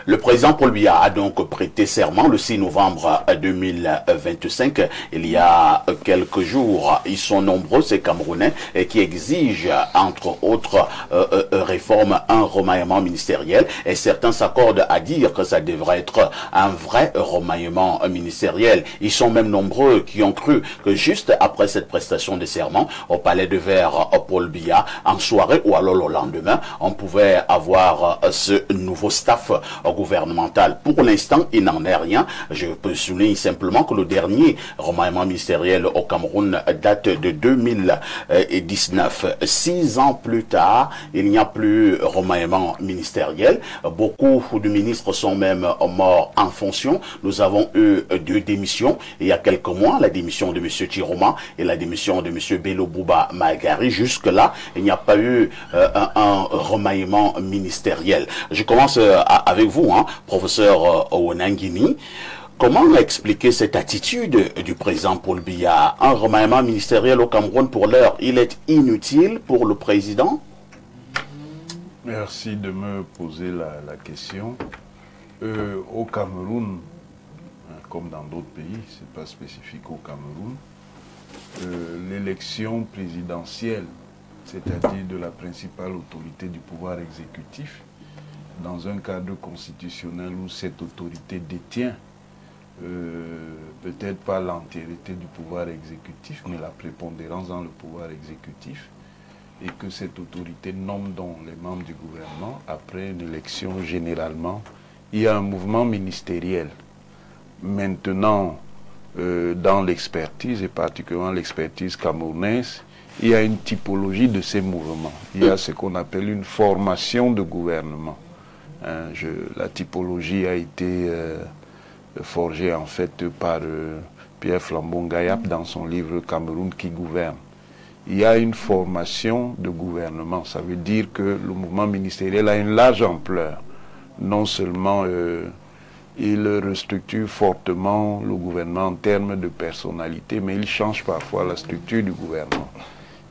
Le président Paul Biya a donc prêté serment le 6 novembre 2025. Il y a quelques jours, ils sont nombreux, ces Camerounais, qui exigent, entre autres réformes, un remaniement ministériel. Et certains s'accordent à dire que ça devrait être un vrai remaniement ministériel. Ils sont même nombreux qui ont cru que juste après cette prestation de serment au Palais de Verre Paul Biya, en soirée ou alors le lendemain, on pouvait avoir ce nouveau staff gouvernemental. Pour l'instant, il n'en est rien. Je peux souligner simplement que le dernier remaniement ministériel au Cameroun date de 2019. 6 ans plus tard, il n'y a plus remaniement ministériel. Beaucoup de ministres sont même morts en fonction. Nous avons eu 2 démissions. Il y a quelques mois, la démission de M. Chiroma et la démission de M. Bello Bouba Magari. Jusque-là, il n'y a pas eu un remaniement ministériel. Je commence avec vous, professeur Owonangini. Comment expliquer cette attitude du président Paul Biya? Un remaniement ministériel au Cameroun pour l'heure, il est inutile pour le président? Merci de me poser la question. Au Cameroun, comme dans d'autres pays, ce n'est pas spécifique au Cameroun, l'élection présidentielle, c'est-à-dire de la principale autorité du pouvoir exécutif, dans un cadre constitutionnel où cette autorité détient peut-être pas l'entièreté du pouvoir exécutif, mais la prépondérance dans le pouvoir exécutif, et que cette autorité nomme donc les membres du gouvernement. Après une élection, généralement, il y a un mouvement ministériel. Maintenant, dans l'expertise, et particulièrement l'expertise camerounaise, il y a une typologie de ces mouvements. Il y a ce qu'on appelle une formation de gouvernement. La typologie a été forgée en fait par Pierre Flambon-Gayap dans son livre « Cameroun qui gouverne ». Il y a une formation de gouvernement. Ça veut dire que le mouvement ministériel a une large ampleur. Non seulement il restructure fortement le gouvernement en termes de personnalité, mais il change parfois la structure du gouvernement.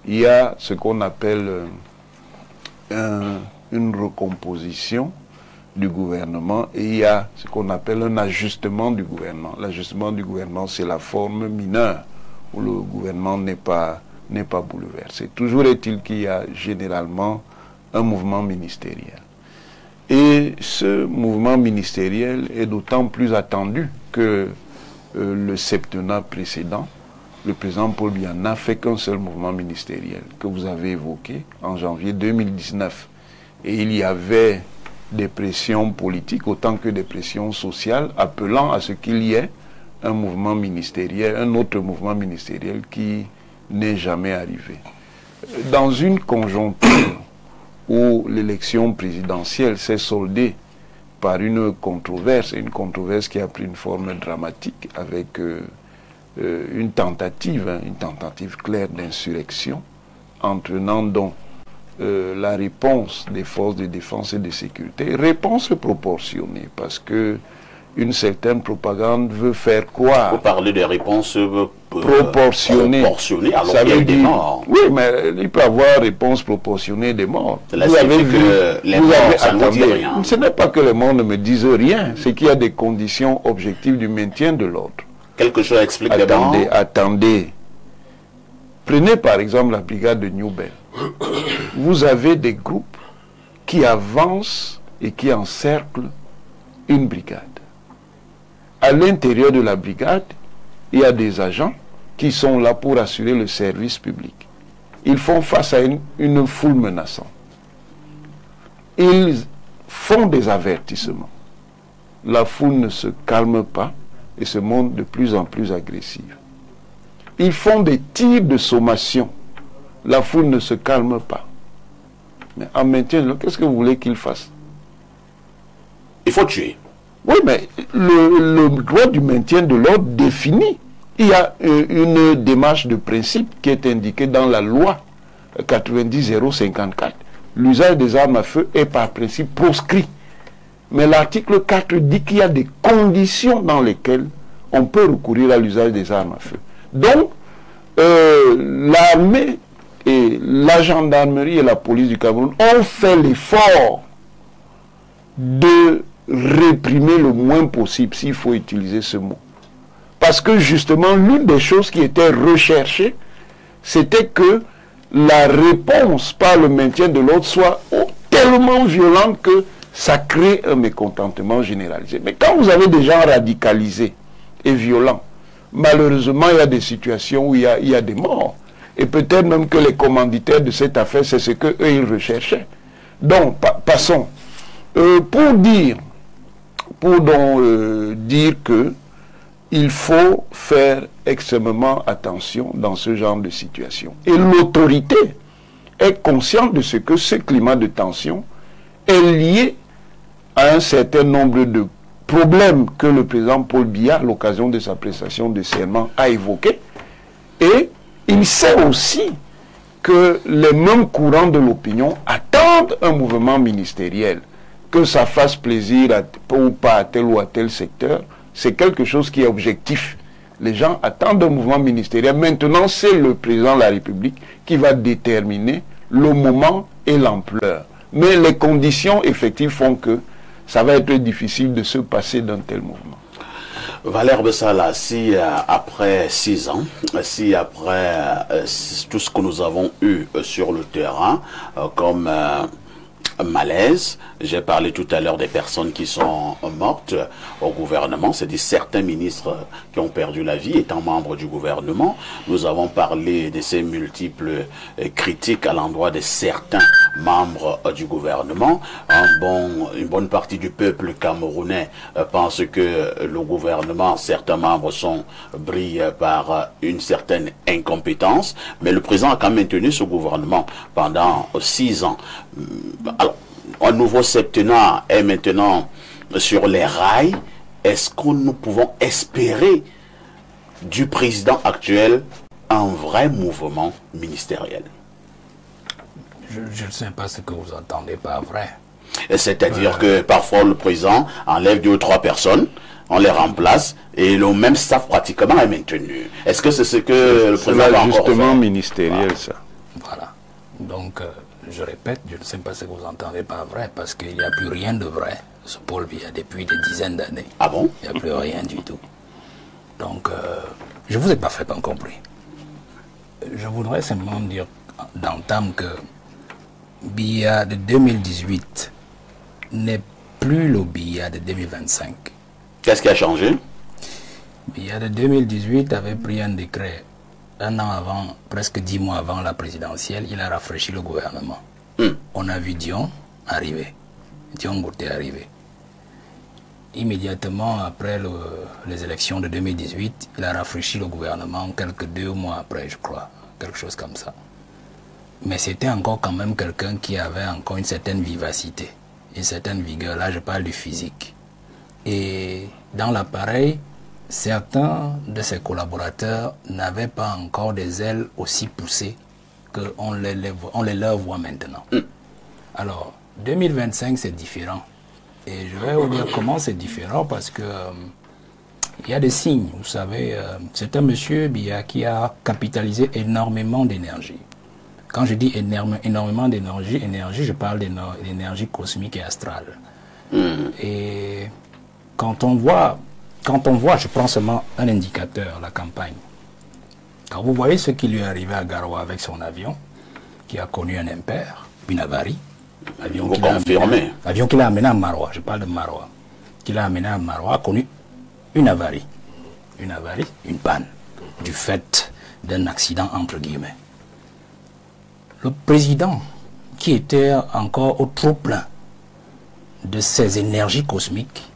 Il y a ce qu'on appelle une recomposition du gouvernement et il y a ce qu'on appelle un ajustement du gouvernement. L'ajustement du gouvernement, c'est la forme mineure où le gouvernement n'est pas bouleversé. Toujours est-il qu'il y a généralement un mouvement ministériel. Et ce mouvement ministériel est d'autant plus attendu que le septennat précédent, le président Paul Biya n'a fait qu'un seul mouvement ministériel que vous avez évoqué en janvier 2019. Et il y avait des pressions politiques autant que des pressions sociales appelant à ce qu'il y ait un mouvement ministériel, un autre mouvement ministériel qui n'est jamais arrivé. Dans une conjoncture où l'élection présidentielle s'est soldée par une controverse qui a pris une forme dramatique avec une tentative claire d'insurrection, entraînant donc la réponse des forces de défense et de sécurité, réponse proportionnée, parce que une certaine propagande veut faire croire... Vous parlez des réponses proportionnées. Alors ça qu'il y a veut des dire, morts. oui, mais il peut y avoir réponse proportionnée des morts. Vous avez vu que les morts, ça ne dit rien. Ce n'est pas que les morts ne me disent rien, c'est qu'il y a des conditions objectives du maintien de l'ordre. Quelque chose explique les morts. Attendez. Prenez par exemple la brigade de Newbel. Vous avez des groupes qui avancent et qui encerclent une brigade. À l'intérieur de la brigade, il y a des agents qui sont là pour assurer le service public. Ils font face à une foule menaçante. Ils font des avertissements. La foule ne se calme pas et se montre de plus en plus agressive. Ils font des tirs de sommation. La foule ne se calme pas. Mais en maintien, qu'est-ce que vous voulez qu'ils fassent? Il faut tuer. Oui, mais le droit du maintien de l'ordre définit. Il y a une démarche de principe qui est indiquée dans la loi 90-054. L'usage des armes à feu est par principe proscrit. Mais l'article 4 dit qu'il y a des conditions dans lesquelles on peut recourir à l'usage des armes à feu. Donc, l'armée et la gendarmerie et la police du Cameroun ont fait l'effort de réprimer le moins possible, s'il faut utiliser ce mot. Parce que justement, l'une des choses qui était recherchée, c'était que la réponse par le maintien de l'ordre soit tellement violente que ça crée un mécontentement généralisé. Mais quand vous avez des gens radicalisés et violents, malheureusement, il y a des situations où il y a des morts. Et peut-être même que les commanditaires de cette affaire, c'est ce qu'eux, ils recherchaient. Donc, passons. Pour dire que il faut faire extrêmement attention dans ce genre de situation. Et l'autorité est consciente de ce que ce climat de tension est lié à un certain nombre de problèmes que le président Paul Biya, à l'occasion de sa prestation de serment, a évoqués. Et il sait aussi que les mêmes courants de l'opinion attendent un mouvement ministériel. Que ça fasse plaisir ou pas à tel ou à tel secteur, c'est quelque chose qui est objectif. Les gens attendent un mouvement ministériel. Maintenant, c'est le président de la République qui va déterminer le moment et l'ampleur. Mais les conditions effectives font que ça va être difficile de se passer d'un tel mouvement. Valère Bessala, si après 6 ans, si après tout ce que nous avons eu sur le terrain comme malaise, j'ai parlé tout à l'heure des personnes qui sont mortes au gouvernement, c'est-à-dire certains ministres qui ont perdu la vie étant membres du gouvernement. Nous avons parlé de ces multiples critiques à l'endroit de certains membres du gouvernement. Une bonne partie du peuple camerounais pense que le gouvernement, certains membres brillent par une certaine incompétence, mais le président a quand même maintenu ce gouvernement pendant 6 ans. Alors, un nouveau septennat est maintenant sur les rails. Est-ce que nous pouvons espérer du président actuel un vrai mouvement ministériel? Je ne sais pas ce que vous entendez par vrai. C'est-à-dire que parfois le président enlève 2 ou 3 personnes, on les remplace et le même staff pratiquement est maintenu. Est-ce que c'est ce que le président va encore faire? Justement ministériel, ça. Voilà. Donc, je répète, je ne sais pas ce que vous entendez par vrai, parce qu'il n'y a plus rien de vrai. Ce Paul Biya depuis des dizaines d'années. Ah bon? Il n'y a plus rien du tout. Donc, je ne vous ai pas fait compris. Je voudrais simplement dire d'entame que Biya de 2018 n'est plus le Biya de 2025. Qu'est-ce qui a changé? Biya de 2018 avait pris un décret 1 an avant, presque 10 mois avant la présidentielle, il a rafraîchi le gouvernement. On a vu Dion arriver. Dion Ngouté arriver. Immédiatement après les élections de 2018, il a rafraîchi le gouvernement quelques 2 mois après, je crois. Quelque chose comme ça. Mais c'était encore quand même quelqu'un qui avait encore une certaine vivacité, une certaine vigueur. Là, je parle du physique. Et dans l'appareil, certains de ses collaborateurs n'avaient pas encore des ailes aussi poussées qu'on les leur voit maintenant. Alors, 2025, c'est différent. Et je vais vous dire comment c'est différent, parce que il y a des signes. Vous savez, c'est un monsieur Biya qui a capitalisé énormément d'énergie. Quand je dis énormément d'énergie, je parle d'énergie cosmique et astrale. Et quand on voit, je prends seulement un indicateur, la campagne. Quand vous voyez ce qui lui est arrivé à Garoua avec son avion, qui a connu un impair, une avarie, avion qu'il a amené à Maroua, je parle de Maroua, qu'il a amené à Maroua, a connu une avarie, une panne, du fait d'un accident entre guillemets. Le président, qui était encore au trop plein de ses énergies cosmiques,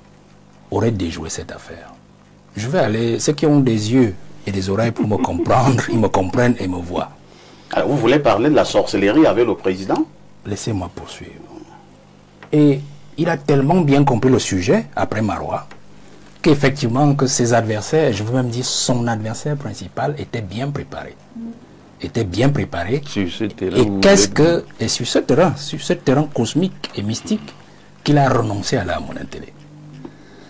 aurait déjoué cette affaire. Je vais aller, ceux qui ont des yeux et des oreilles pour me comprendre, ils me comprennent et me voient. Alors vous voulez parler de la sorcellerie avec le président? Laissez-moi poursuivre. Et il a tellement bien compris le sujet, après Maroua, qu'effectivement que ses adversaires, je veux même dire son adversaire principal, était bien préparé. Sur ce terrain, et sur ce terrain cosmique et mystique, qu'il a renoncé à la monnaie télé.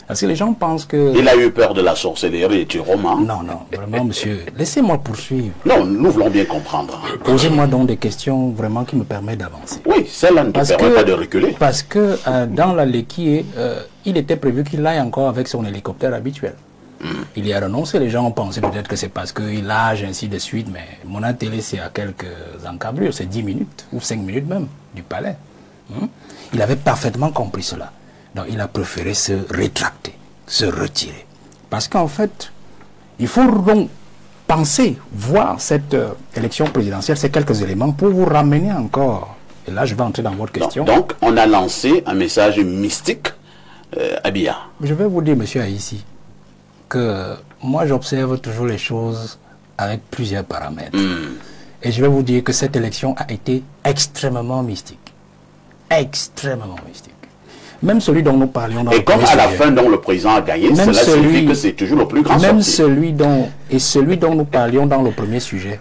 Parce que les gens pensent que... Il a eu peur de la sorcellerie et du roman. Non, non, vraiment, monsieur. Laissez-moi poursuivre. Non, nous voulons bien comprendre. Posez-moi donc des questions vraiment qui me permettent d'avancer. Oui, celle-là ne te permet pas de reculer. Parce que dans la Lekié, il était prévu qu'il aille encore avec son hélicoptère habituel. Il y a renoncé. Les gens ont pensé peut-être que c'est parce qu'il nage, ainsi de suite. Mais Mona Télé, c'est à quelques encablures. C'est 10 minutes, ou 5 minutes même, du palais. Il avait parfaitement compris cela. Donc il a préféré se rétracter, se retirer. Parce qu'en fait, il faut donc penser, voir cette élection présidentielle, ces quelques éléments, pour vous ramener encore. Et là, je vais entrer dans votre question. Donc, on a lancé un message mystique à Biya. Je vais vous dire, monsieur Haïssi, que moi, j'observe toujours les choses avec plusieurs paramètres. Et je vais vous dire que cette élection a été extrêmement mystique. Extrêmement mystique. Même celui dont nous parlions dans et comme à la fin dont le président a gagné, cela signifie que c'est toujours le plus grand même sorti. celui dont nous parlions dans le premier sujet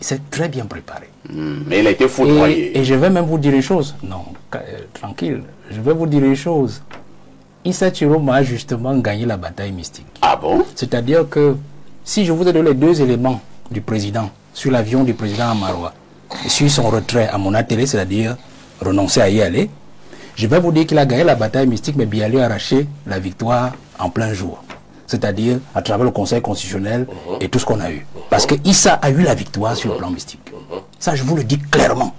c'est très bien préparé. Mais il a été foudroyé. Et je vais même vous dire une chose. Non, tranquille. Je vais vous dire une chose. Issa Chiroma a justement gagné la bataille mystique. Ah bon? C'est-à-dire que si je vous ai donné les deux éléments du président sur l'avion du président à Maroua et sur son retrait à Mona Télé, c'est-à-dire renoncer à y aller, je vais vous dire qu'il a gagné la bataille mystique, mais bien lui a arraché la victoire en plein jour. C'est-à-dire à travers le Conseil constitutionnel et tout ce qu'on a eu. Parce que Issa a eu la victoire sur le plan mystique. Ça, je vous le dis clairement.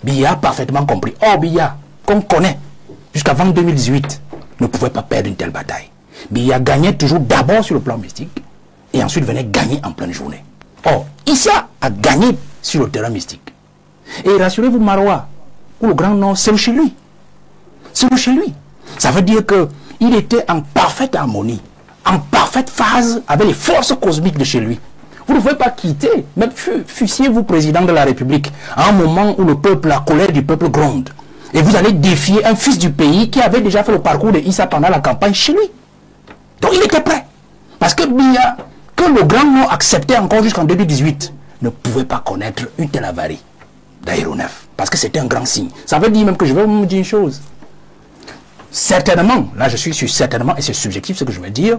Biya a parfaitement compris. Or, Biya, qu'on connaît, jusqu'avant 2018, ne pouvait pas perdre une telle bataille. Biya gagnait toujours d'abord sur le plan mystique et ensuite venait gagner en pleine journée. Or, Issa a gagné sur le terrain mystique. Et rassurez-vous, Maroua, où le Grand Nord, c'est chez lui. C'est chez lui. Ça veut dire qu'il était en parfaite harmonie, en parfaite phase avec les forces cosmiques de chez lui. Vous ne pouvez pas quitter, même fussiez-vous président de la République, à un moment où la colère du peuple gronde. Et vous allez défier un fils du pays qui avait déjà fait le parcours de Issa pendant la campagne chez lui. Donc il était prêt. Parce que Biya, que le Grand Nord acceptait encore jusqu'en 2018, ne pouvait pas connaître une telle avarie d'aéronef. Parce que c'était un grand signe. Ça veut dire même que je vais vous dire une chose. Certainement, là je suis sur certainement, et c'est subjectif ce que je vais dire,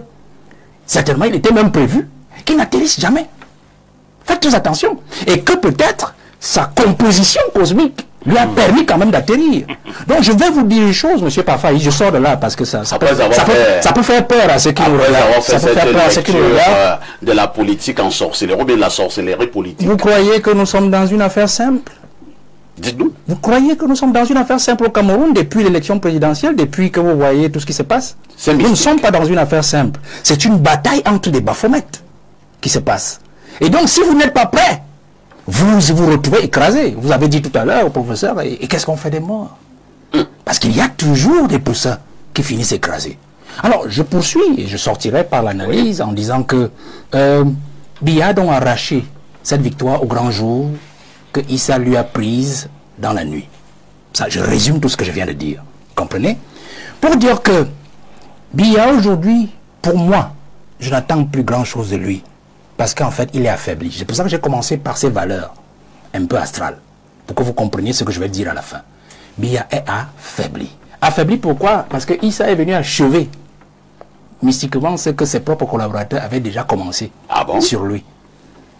certainement il était même prévu qu'il n'atterrisse jamais. Faites très attention. Et que peut-être sa composition cosmique lui a permis quand même d'atterrir. Donc je vais vous dire une chose, monsieur Pafaï, je sors de là parce que ça peut faire peur à ceux qui nous regardent. Ça peut faire peur à ceux qui nous regardent. De la politique en sorcellerie, ou bien de la sorcellerie politique. Vous croyez que nous sommes dans une affaire simple? Dites-nous. Vous croyez que nous sommes dans une affaire simple au Cameroun depuis l'élection présidentielle, depuis que vous voyez tout ce qui se passe? Nous ne sommes pas dans une affaire simple. C'est une bataille entre des Baphomet qui se passe. Et donc, si vous n'êtes pas prêt, vous vous retrouvez écrasé. Vous avez dit tout à l'heure au professeur, et qu'est-ce qu'on fait des morts? Parce qu'il y a toujours des poussins qui finissent écrasés. Alors, je poursuis et je sortirai par l'analyse en disant que Biya a donc arraché cette victoire au grand jour que Issa lui a prise dans la nuit. Ça, je résume tout ce que je viens de dire. Comprenez? Pour dire que Biya aujourd'hui, pour moi, je n'attends plus grand-chose de lui. Parce qu'en fait, il est affaibli. C'est pour ça que j'ai commencé par ses valeurs un peu astrales. Pour que vous compreniez ce que je vais dire à la fin. Biya est affaibli. Affaibli pourquoi? Parce que Issa est venu achever mystiquement ce que ses propres collaborateurs avaient déjà commencé sur lui.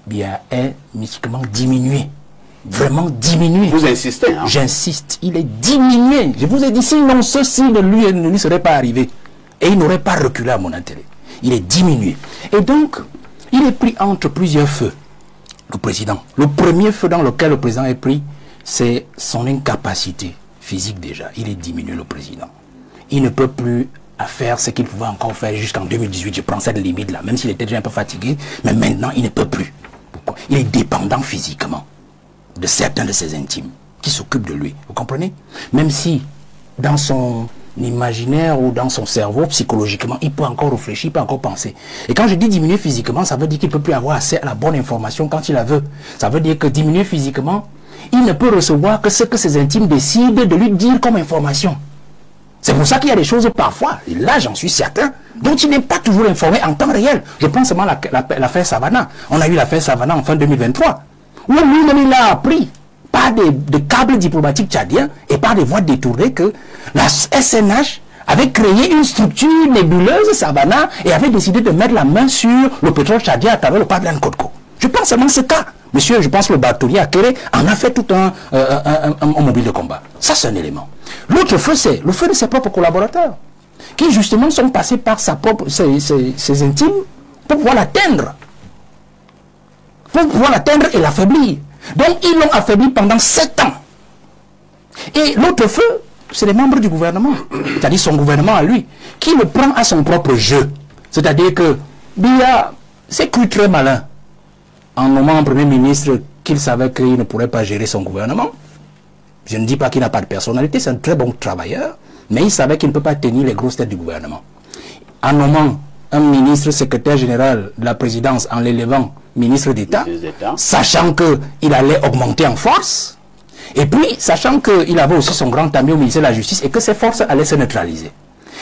Biya est mystiquement diminué. Vraiment diminué. Vous insistez, hein? J'insiste, il est diminué. Je vous ai dit, sinon ceci ne lui serait pas arrivé. Et il n'aurait pas reculé à mon intérêt. Il est diminué. Et donc, il est pris entre plusieurs feux, le président. Le premier feu dans lequel le président est pris, c'est son incapacité physique déjà. Il est diminué, le président. Il ne peut plus faire ce qu'il pouvait encore faire jusqu'en 2018. Je prends cette limite-là, même s'il était déjà un peu fatigué. Mais maintenant, il ne peut plus. Pourquoi? Il est dépendant physiquement de certains de ses intimes qui s'occupent de lui. Vous comprenez? Même si dans son imaginaire ou dans son cerveau, psychologiquement, il peut encore réfléchir, il peut encore penser. Et quand je dis diminuer physiquement, ça veut dire qu'il ne peut plus avoir accès à la bonne information quand il la veut. Ça veut dire que diminuer physiquement, il ne peut recevoir que ce que ses intimes décident de lui dire comme information. C'est pour ça qu'il y a des choses parfois, et là j'en suis certain, dont il n'est pas toujours informé en temps réel. Je pense seulement à l'affaire Savannah. On a eu l'affaire Savannah en fin 2023. Où lui-même il a appris par des câbles diplomatiques tchadiens et par des voies détournées que la SNH avait créé une structure nébuleuse, Savannah, et avait décidé de mettre la main sur le pétrole tchadien à travers le pipeline Codco. Je pense seulement ce cas. Monsieur, je pense que le bâtonnier Akere en a fait tout un mobile de combat. Ça, c'est un élément. L'autre feu, c'est le feu de ses propres collaborateurs, qui justement sont passés par ses intimes pour pouvoir l'atteindre. Pour pouvoir l'atteindre et l'affaiblir. Donc, ils l'ont affaibli pendant 7 ans. Et l'autre feu, c'est les membres du gouvernement, c'est-à-dire son gouvernement à lui, qui le prend à son propre jeu. C'est-à-dire que Biya s'est cru très malin en nommant un premier ministre qu'il savait qu'il ne pourrait pas gérer son gouvernement. Je ne dis pas qu'il n'a pas de personnalité, c'est un très bon travailleur, mais il savait qu'il ne peut pas tenir les grosses têtes du gouvernement. En nommant un ministre secrétaire général de la présidence, en l'élevant ministre d'État, sachant qu'il allait augmenter en force, et puis sachant qu'il avait aussi son grand ami au ministère de la Justice et que ses forces allaient se neutraliser.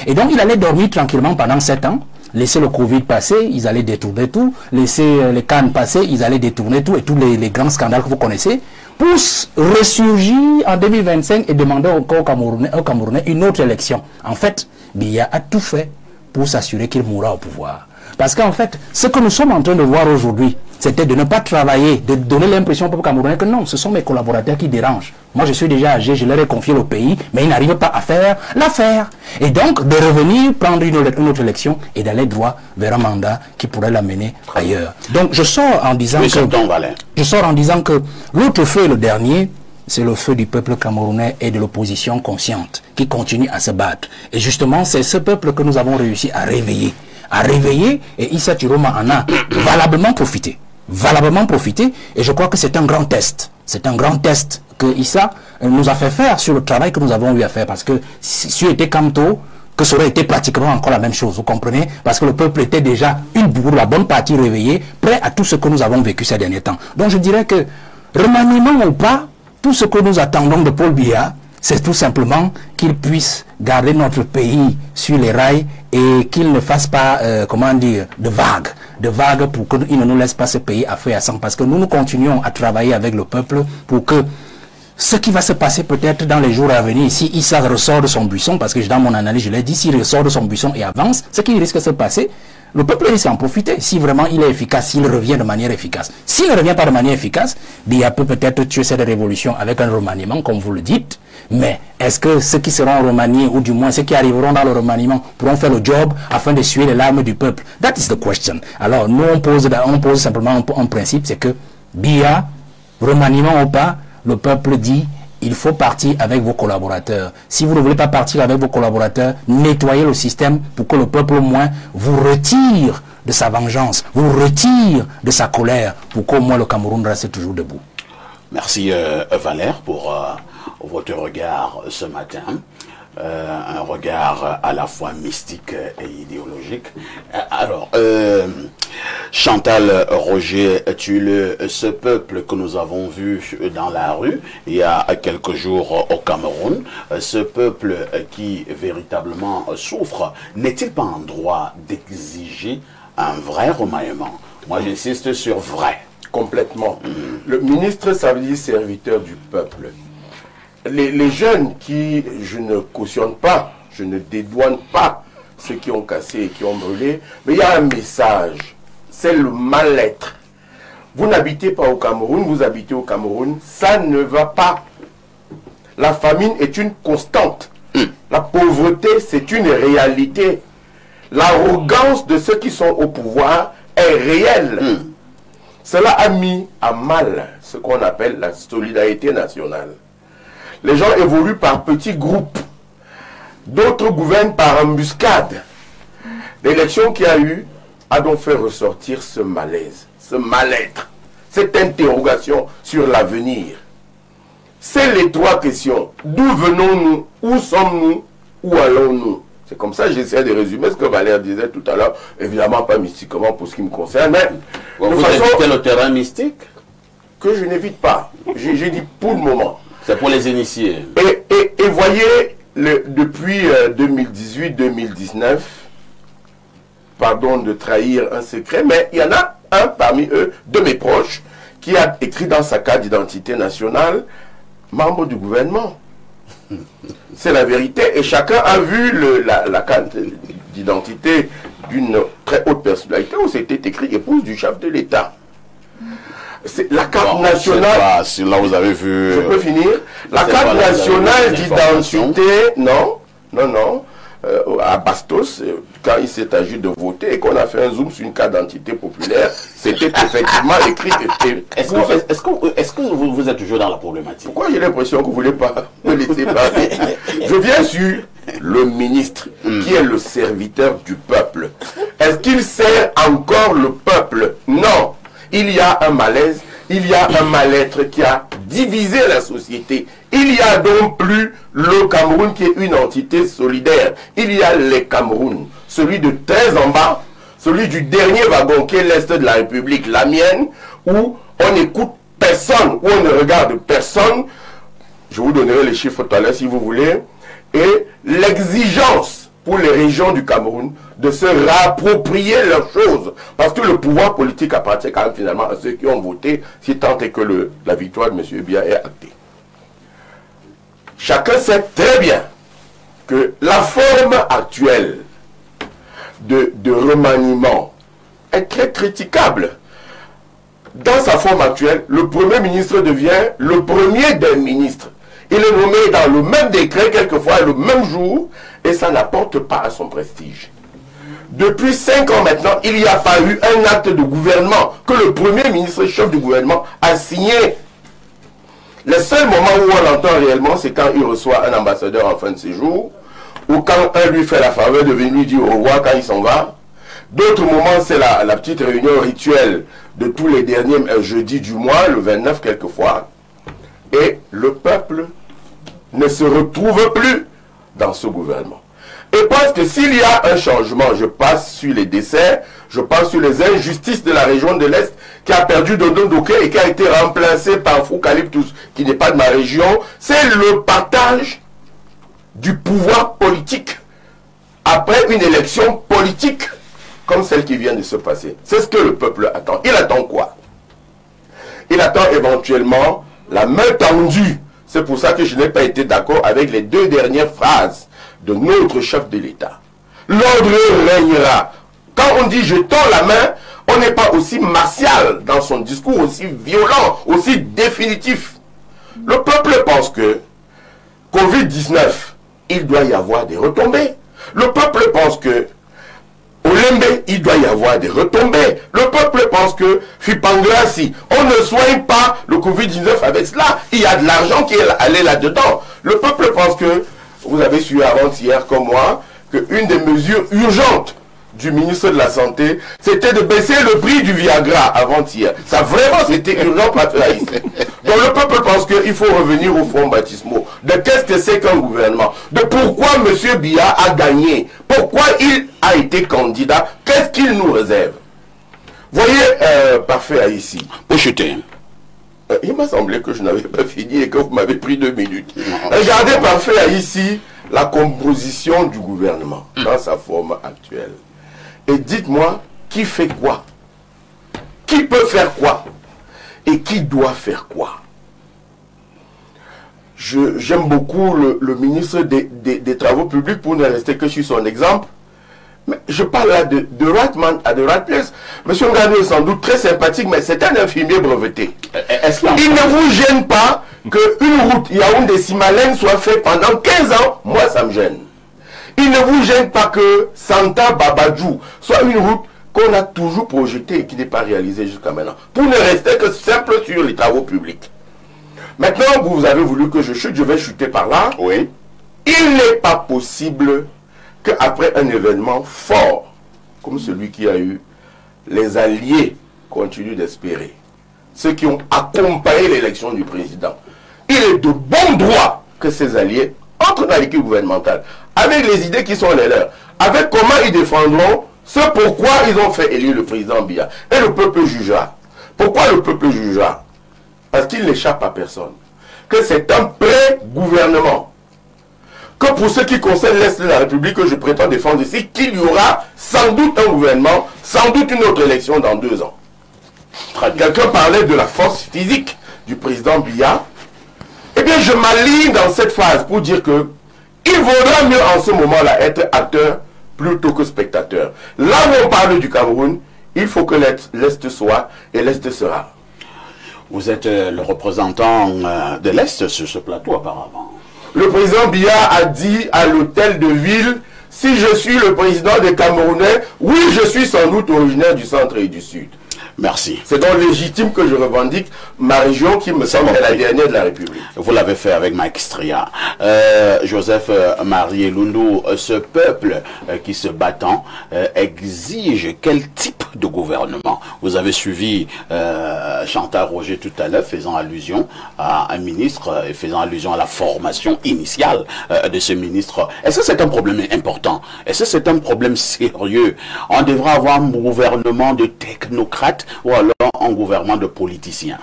Et donc il allait dormir tranquillement pendant 7 ans, laisser le Covid passer, ils allaient détourner tout, laisser les Cannes passer, ils allaient détourner tout, et tous les grands scandales que vous connaissez, pour ressurgir en 2025 et demander encore aux Camerounais une autre élection. En fait, Biya a tout fait pour s'assurer qu'il mourra au pouvoir. Parce qu'en fait, ce que nous sommes en train de voir aujourd'hui, c'était de ne pas travailler, de donner l'impression au peuple camerounais que non, ce sont mes collaborateurs qui dérangent. Moi, je suis déjà âgé, je leur ai confié le pays, mais ils n'arrivent pas à faire l'affaire. Et donc, de revenir prendre une autre élection et d'aller droit vers un mandat qui pourrait l'amener ailleurs. Donc, je sors en disant que l'autre feu, le dernier, c'est le feu du peuple camerounais et de l'opposition consciente qui continue à se battre. Et justement, c'est ce peuple que nous avons réussi à réveiller. Et Issa Chiroma en a valablement profité. Et je crois que c'est un grand test. C'est un grand test que Issa nous a fait faire sur le travail que nous avons eu à faire. Parce que si était Kamto, que ça aurait été pratiquement encore la même chose, vous comprenez? Parce que le peuple était déjà pour la bonne partie réveillé, prêt à tout ce que nous avons vécu ces derniers temps. Donc je dirais que, remaniement ou pas, tout ce que nous attendons de Paul Biya, c'est tout simplement qu'il puisse garder notre pays sur les rails et qu'il ne fasse pas, de vagues pour qu'il ne nous laisse pas ce pays à feu et à sang. Parce que nous continuons à travailler avec le peuple pour que ce qui va se passer peut-être dans les jours à venir, si Issa ressort de son buisson, parce que dans mon analyse, je l'ai dit, s'il ressort de son buisson et avance, ce qui risque de se passer, le peuple risque d'en profiter. Si vraiment il est efficace, s'il revient de manière efficace. S'il ne revient pas de manière efficace, Biya peut peut-être tuer cette révolution avec un remaniement, comme vous le dites. Mais est-ce que ceux qui seront remaniés, ou du moins ceux qui arriveront dans le remaniement, pourront faire le job afin de suer les larmes du peuple? That is the question. Alors nous, on pose simplement un principe, c'est que Biya, remaniement ou pas, le peuple dit, il faut partir avec vos collaborateurs. Si vous ne voulez pas partir avec vos collaborateurs, nettoyez le système pour que le peuple au moins vous retire de sa vengeance, vous retire de sa colère, pour qu'au moins le Cameroun reste toujours debout. Merci Valère pour votre regard ce matin. Un regard à la fois mystique et idéologique. Alors, Chantal Roger Tulle, ce peuple que nous avons vu dans la rue il y a quelques jours au Cameroun, ce peuple qui véritablement souffre, n'est-il pas en droit d'exiger un vrai remaniement? Moi, j'insiste sur vrai. Complètement. Le ministre, ça veut dire serviteur du peuple. Les jeunes qui, je ne cautionne pas, je ne dédouane pas ceux qui ont cassé et qui ont brûlé, mais il y a un message, c'est le mal-être. Vous n'habitez pas au Cameroun, vous habitez au Cameroun, ça ne va pas. La famine est une constante. La pauvreté, c'est une réalité. L'arrogance de ceux qui sont au pouvoir est réelle. Cela a mis à mal ce qu'on appelle la solidarité nationale. Les gens évoluent par petits groupes. D'autres gouvernent par embuscade. L'élection qu'il y a eu a donc fait ressortir ce malaise, ce mal-être, cette interrogation sur l'avenir. C'est les 3 questions. D'où venons-nous? Où sommes-nous? Où allons-nous? C'est comme ça que j'essaie de résumer ce que Valère disait tout à l'heure. Évidemment pas mystiquement pour ce qui me concerne, mais vous évitez le terrain mystique? Que je n'évite pas. J'ai dit pour le moment. C'est pour les initiés. Et voyez, depuis 2018-2019, pardon de trahir un secret, mais il y en a un parmi eux, de mes proches, qui a écrit dans sa carte d'identité nationale, membre du gouvernement. C'est la vérité. Et chacun a vu la carte d'identité d'une très haute personnalité où c'était écrit épouse du chef de l'État. C'est la carte nationale. Si là vous avez vu. Je peux finir. La carte nationale d'identité, non, à Bastos, quand il s'est agi de voter et qu'on a fait un zoom sur une carte d'identité populaire, c'était effectivement écrit. Est-ce que vous êtes toujours dans la problématique? Pourquoi j'ai l'impression que vous ne voulez pas me laisser parler? Je viens sur le ministre, qui est le serviteur du peuple. Est-ce qu'il sert encore le peuple? Non. Il y a un malaise, il y a un mal-être qui a divisé la société. Il y a donc plus le Cameroun qui est une entité solidaire. Il y a les Cameroun, celui de 13 en bas, celui du dernier wagon qui est l'Est de la République, la mienne, où on n'écoute personne, où on ne regarde personne. Je vous donnerai les chiffres tout à l'heure si vous voulez. Et l'exigence pour les régions du Cameroun de se réapproprier leurs choses. Parce que le pouvoir politique appartient quand même finalement à ceux qui ont voté, si tant est que la victoire de M. Biya est actée. Chacun sait très bien que la forme actuelle de remaniement est très critiquable. Dans sa forme actuelle, le Premier ministre devient le premier des ministres. Il est nommé dans le même décret, quelquefois le même jour, et ça n'apporte pas à son prestige. Depuis 5 ans maintenant, il n'y a pas eu un acte de gouvernement que le Premier ministre, chef du gouvernement, a signé. Le seul moment où on l'entend réellement, c'est quand il reçoit un ambassadeur en fin de séjour, ou quand un lui fait la faveur de venir lui dire au revoir quand il s'en va. D'autres moments, c'est la petite réunion rituelle de tous les derniers jeudis du mois, le 29 quelquefois. Et le peuple ne se retrouve plus dans ce gouvernement. Et parce que s'il y a un changement, je passe sur les décès, je passe sur les injustices de la région de l'Est qui a perdu Dondon Doké et qui a été remplacé par Foucalyptus, qui n'est pas de ma région, c'est le partage du pouvoir politique après une élection politique comme celle qui vient de se passer. C'est ce que le peuple attend. Il attend quoi? Il attend éventuellement la main tendue. C'est pour ça que je n'ai pas été d'accord avec les 2 dernières phrases de notre chef de l'État. L'ordre régnera. Quand on dit je tends la main, on n'est pas aussi martial dans son discours, aussi violent, aussi définitif. Le peuple pense que Covid-19, il doit y avoir des retombées. Le peuple pense que Olembe, il doit y avoir des retombées. Le peuple pense que Fipangrassi, on ne soigne pas le Covid-19 avec cela. Il y a de l'argent qui est allé là-dedans. Le peuple pense que, vous avez su avant-hier comme moi, qu'une des mesures urgentes du ministre de la Santé, c'était de baisser le prix du Viagra avant-hier. Ça vraiment, c'était urgent pour faire ici. Donc le peuple pense qu'il faut revenir aux fonds baptismaux. De qu'est-ce que c'est qu'un gouvernement? De pourquoi M. Biya a gagné? Pourquoi il a été candidat? Qu'est-ce qu'il nous réserve? Voyez, parfait ici. Pocheté. Il m'a semblé que je n'avais pas fini et que vous m'avez pris 2 minutes. Regardez parfait ici la composition du gouvernement dans sa forme actuelle. Et dites-moi, qui fait quoi? Qui peut faire quoi? Et qui doit faire quoi? J'aime beaucoup le ministre des Travaux publics pour ne rester que sur son exemple. Mais je parle là de right man à the right place. Monsieur Ngano est sans doute très sympathique, mais c'est un infirmier breveté. Il ne vous gêne pas qu'une route Yaoundé-Simalène soit faite pendant 15 ans? Moi, ça me gêne. Il ne vous gêne pas que Santa Babadjou soit une route qu'on a toujours projetée et qui n'est pas réalisée jusqu'à maintenant, pour ne rester que simple sur les travaux publics. Maintenant, vous avez voulu que je chute, je vais chuter par là. Oui. Il n'est pas possible qu'après un événement fort, comme celui qui a eu, les alliés continuent d'espérer. Ceux qui ont accompagné l'élection du président. Il est de bon droit que ces alliés entrent dans l'équipe gouvernementale, avec les idées qui sont les leurs, avec comment ils défendront ce pourquoi ils ont fait élire le président Biya. Et le peuple jugera. Pourquoi le peuple jugera? Parce qu'il n'échappe à personne. Que c'est un pré-gouvernement. Que pour ce qui concerne l'Est de la République que je prétends défendre ici, qu'il y aura sans doute un gouvernement, sans doute une autre élection dans 2 ans. Quelqu'un parlait de la force physique du président Biya. Et Eh bien, je m'aligne dans cette phase pour dire que il vaudra mieux en ce moment-là être acteur plutôt que spectateur. Là où on parle du Cameroun, il faut que l'Est soit et l'Est sera. Vous êtes le représentant de l'Est sur ce plateau apparemment. Le président Biya a dit à l'hôtel de ville, si je suis le président des Camerounais, oui, je suis sans doute originaire du centre et du sud. Merci. C'est donc légitime que je revendique ma région qui me semble être la dernière de la République. Vous l'avez fait avec Mike Stria. Joseph Marie Lundu, ce peuple qui se battant exige quel type de gouvernement? Vous avez suivi Chantal Roger tout à l'heure faisant allusion à un ministre et faisant allusion à la formation initiale de ce ministre. Est-ce que c'est un problème important? Est-ce que c'est un problème sérieux? On devra avoir un gouvernement de technocrates ou alors un gouvernement de politiciens?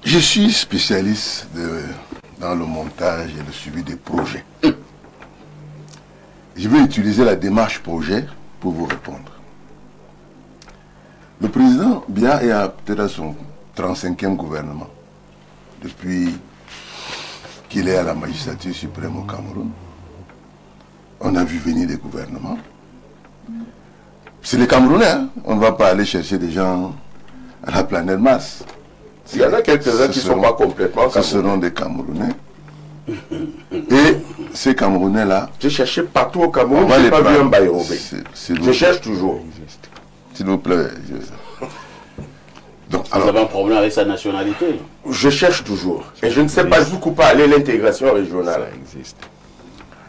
Je suis spécialiste dans le montage et le suivi des projets. Je vais utiliser la démarche projet pour vous répondre. Le président Biya est peut-être à son 35e gouvernement depuis qu'il est à la magistrature suprême au Cameroun. On a vu venir des gouvernements. C'est les Camerounais, hein? On ne va pas aller chercher des gens à la planète Mars. Il y en a quelques-uns qui ne sont pas complètement Camerounais. Ce seront des Camerounais. Et ces Camerounais-là... J'ai cherché partout au Cameroun, je n'ai pas vu un Bayrobé. Je cherche toujours. S'il vous plaît. Donc, vous avez un problème avec sa nationalité? Je cherche toujours. Et je ne sais pas jusqu'où pas aller l'intégration régionale. Ça existe.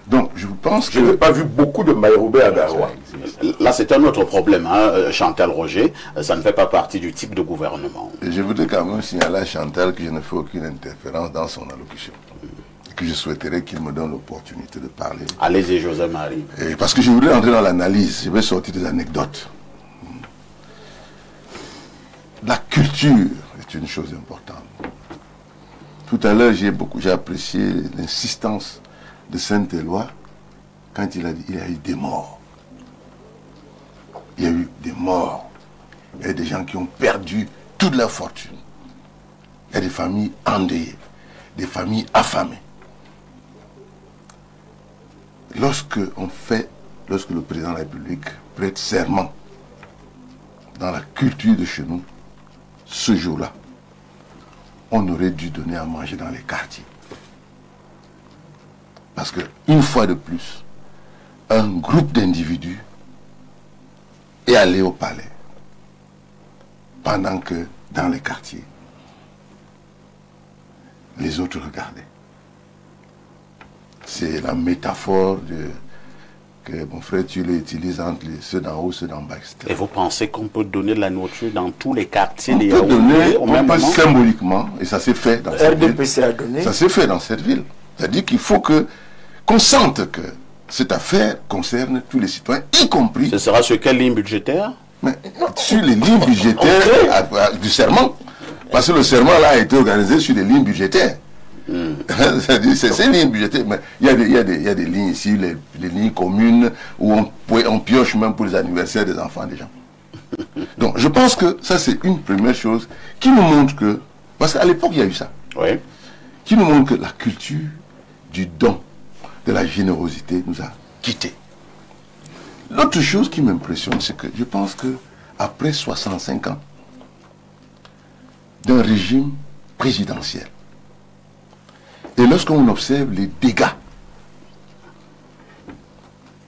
Donc, je pense que... Je n'ai pas vu beaucoup de Bayrobé à Garoua. Là, c'est un autre problème, hein, Chantal Roger. Ça ne fait pas partie du type de gouvernement. Et je voudrais quand même signaler à Chantal que je ne fais aucune interférence dans son allocution. Et que je souhaiterais qu'il me donne l'opportunité de parler. Allez-y, José Marie. Parce que je voudrais entrer dans l'analyse. Je vais sortir des anecdotes. La culture est une chose importante. Tout à l'heure, j'ai apprécié l'insistance de Saint-Éloi quand il a dit qu'il y a eu des morts. Il y a eu des morts. Il y a des gens qui ont perdu toute leur fortune. Il y a des familles endeuillées, des familles affamées. Lorsque le président de la République prête serment dans la culture de chez nous, ce jour-là, on aurait dû donner à manger dans les quartiers. Parce que, une fois de plus, un groupe d'individus est allé au palais, pendant que dans les quartiers, les autres regardaient. C'est la métaphore que mon frère Tulé utilise entre ceux d'en haut et ceux d'en bas. Et vous pensez qu'on peut donner de la nourriture dans tous les quartiers? On peut donner, on peut symboliquement, et ça s'est fait dans cette ville. Ça s'est fait dans cette ville. C'est-à-dire qu'il faut qu'on sente que cette affaire concerne tous les citoyens, y compris... Ce sera sur quelle ligne budgétaire? Mais sur les lignes budgétaires du serment. Parce que le serment là a été organisé sur des lignes budgétaires. C'est ces lignes budgétaires. Mais il y a des lignes ici, les lignes communes, où on pioche même pour les anniversaires des enfants des gens. Donc je pense que ça c'est une première chose qui nous montre que... Parce qu'à l'époque il y a eu ça. Oui. Qui nous montre que la culture du don, de la générosité nous a quittés. L'autre chose qui m'impressionne, c'est que je pense que après 65 ans d'un régime présidentiel, et lorsqu'on observe les dégâts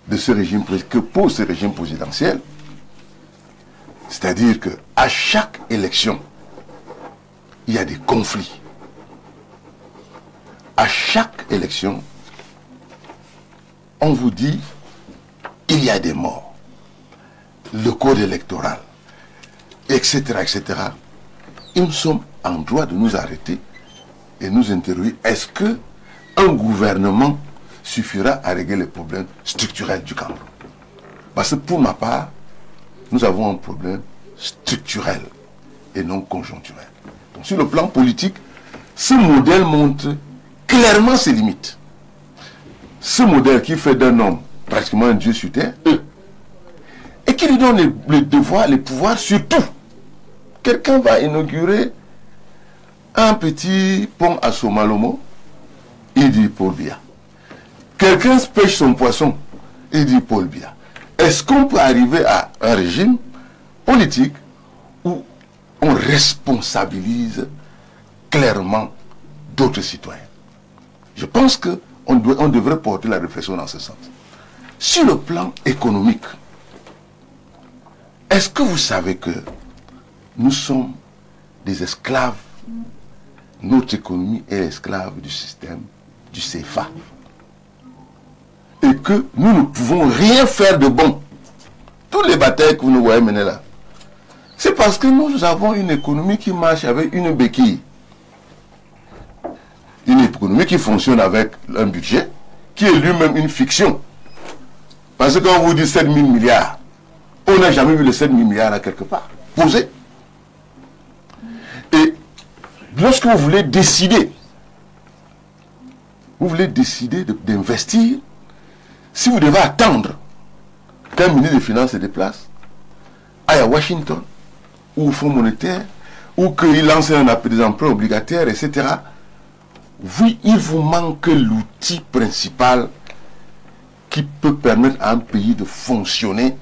de ce régime, que pose ce régime présidentiel, c'est-à-dire qu'à chaque élection, il y a des conflits. À chaque élection, on vous dit, il y a des morts, le code électoral, etc., etc. Et nous sommes en droit de nous arrêter et nous interroger, est-ce qu'un gouvernement suffira à régler les problèmes structurels du Cameroun? Parce que pour ma part, nous avons un problème structurel et non conjoncturel. Donc sur le plan politique, ce modèle montre clairement ses limites. Ce modèle qui fait d'un homme pratiquement un dieu sur terre, et qui lui donne les devoirs, les pouvoirs sur tout. Quelqu'un va inaugurer un petit pont à Somalomo, il dit Paul Biya. Quelqu'un pêche son poisson, il dit Paul Biya. Est-ce qu'on peut arriver à un régime politique où on responsabilise clairement d'autres citoyens? Je pense qu'on devrait porter la réflexion dans ce sens. Sur le plan économique, est-ce que vous savez que nous sommes des esclaves? Notre économie est esclave du système du CFA. Et que nous ne pouvons rien faire de bon. Toutes les batailles que vous nous voyez mener là, c'est parce que nous avons une économie qui marche avec une béquille. Une économie qui fonctionne avec un budget qui est lui-même une fiction. Parce que quand on vous dit 7 000 milliards, on n'a jamais vu les 7 000 milliards là quelque part, posés. Et lorsque vous voulez décider d'investir, si vous devez attendre qu'un ministre des Finances se déplace, aille à Washington, ou au Fonds monétaire, ou qu'il lance un appel des emprunts obligataires, etc., oui, il vous manque l'outil principal qui peut permettre à un pays de fonctionner,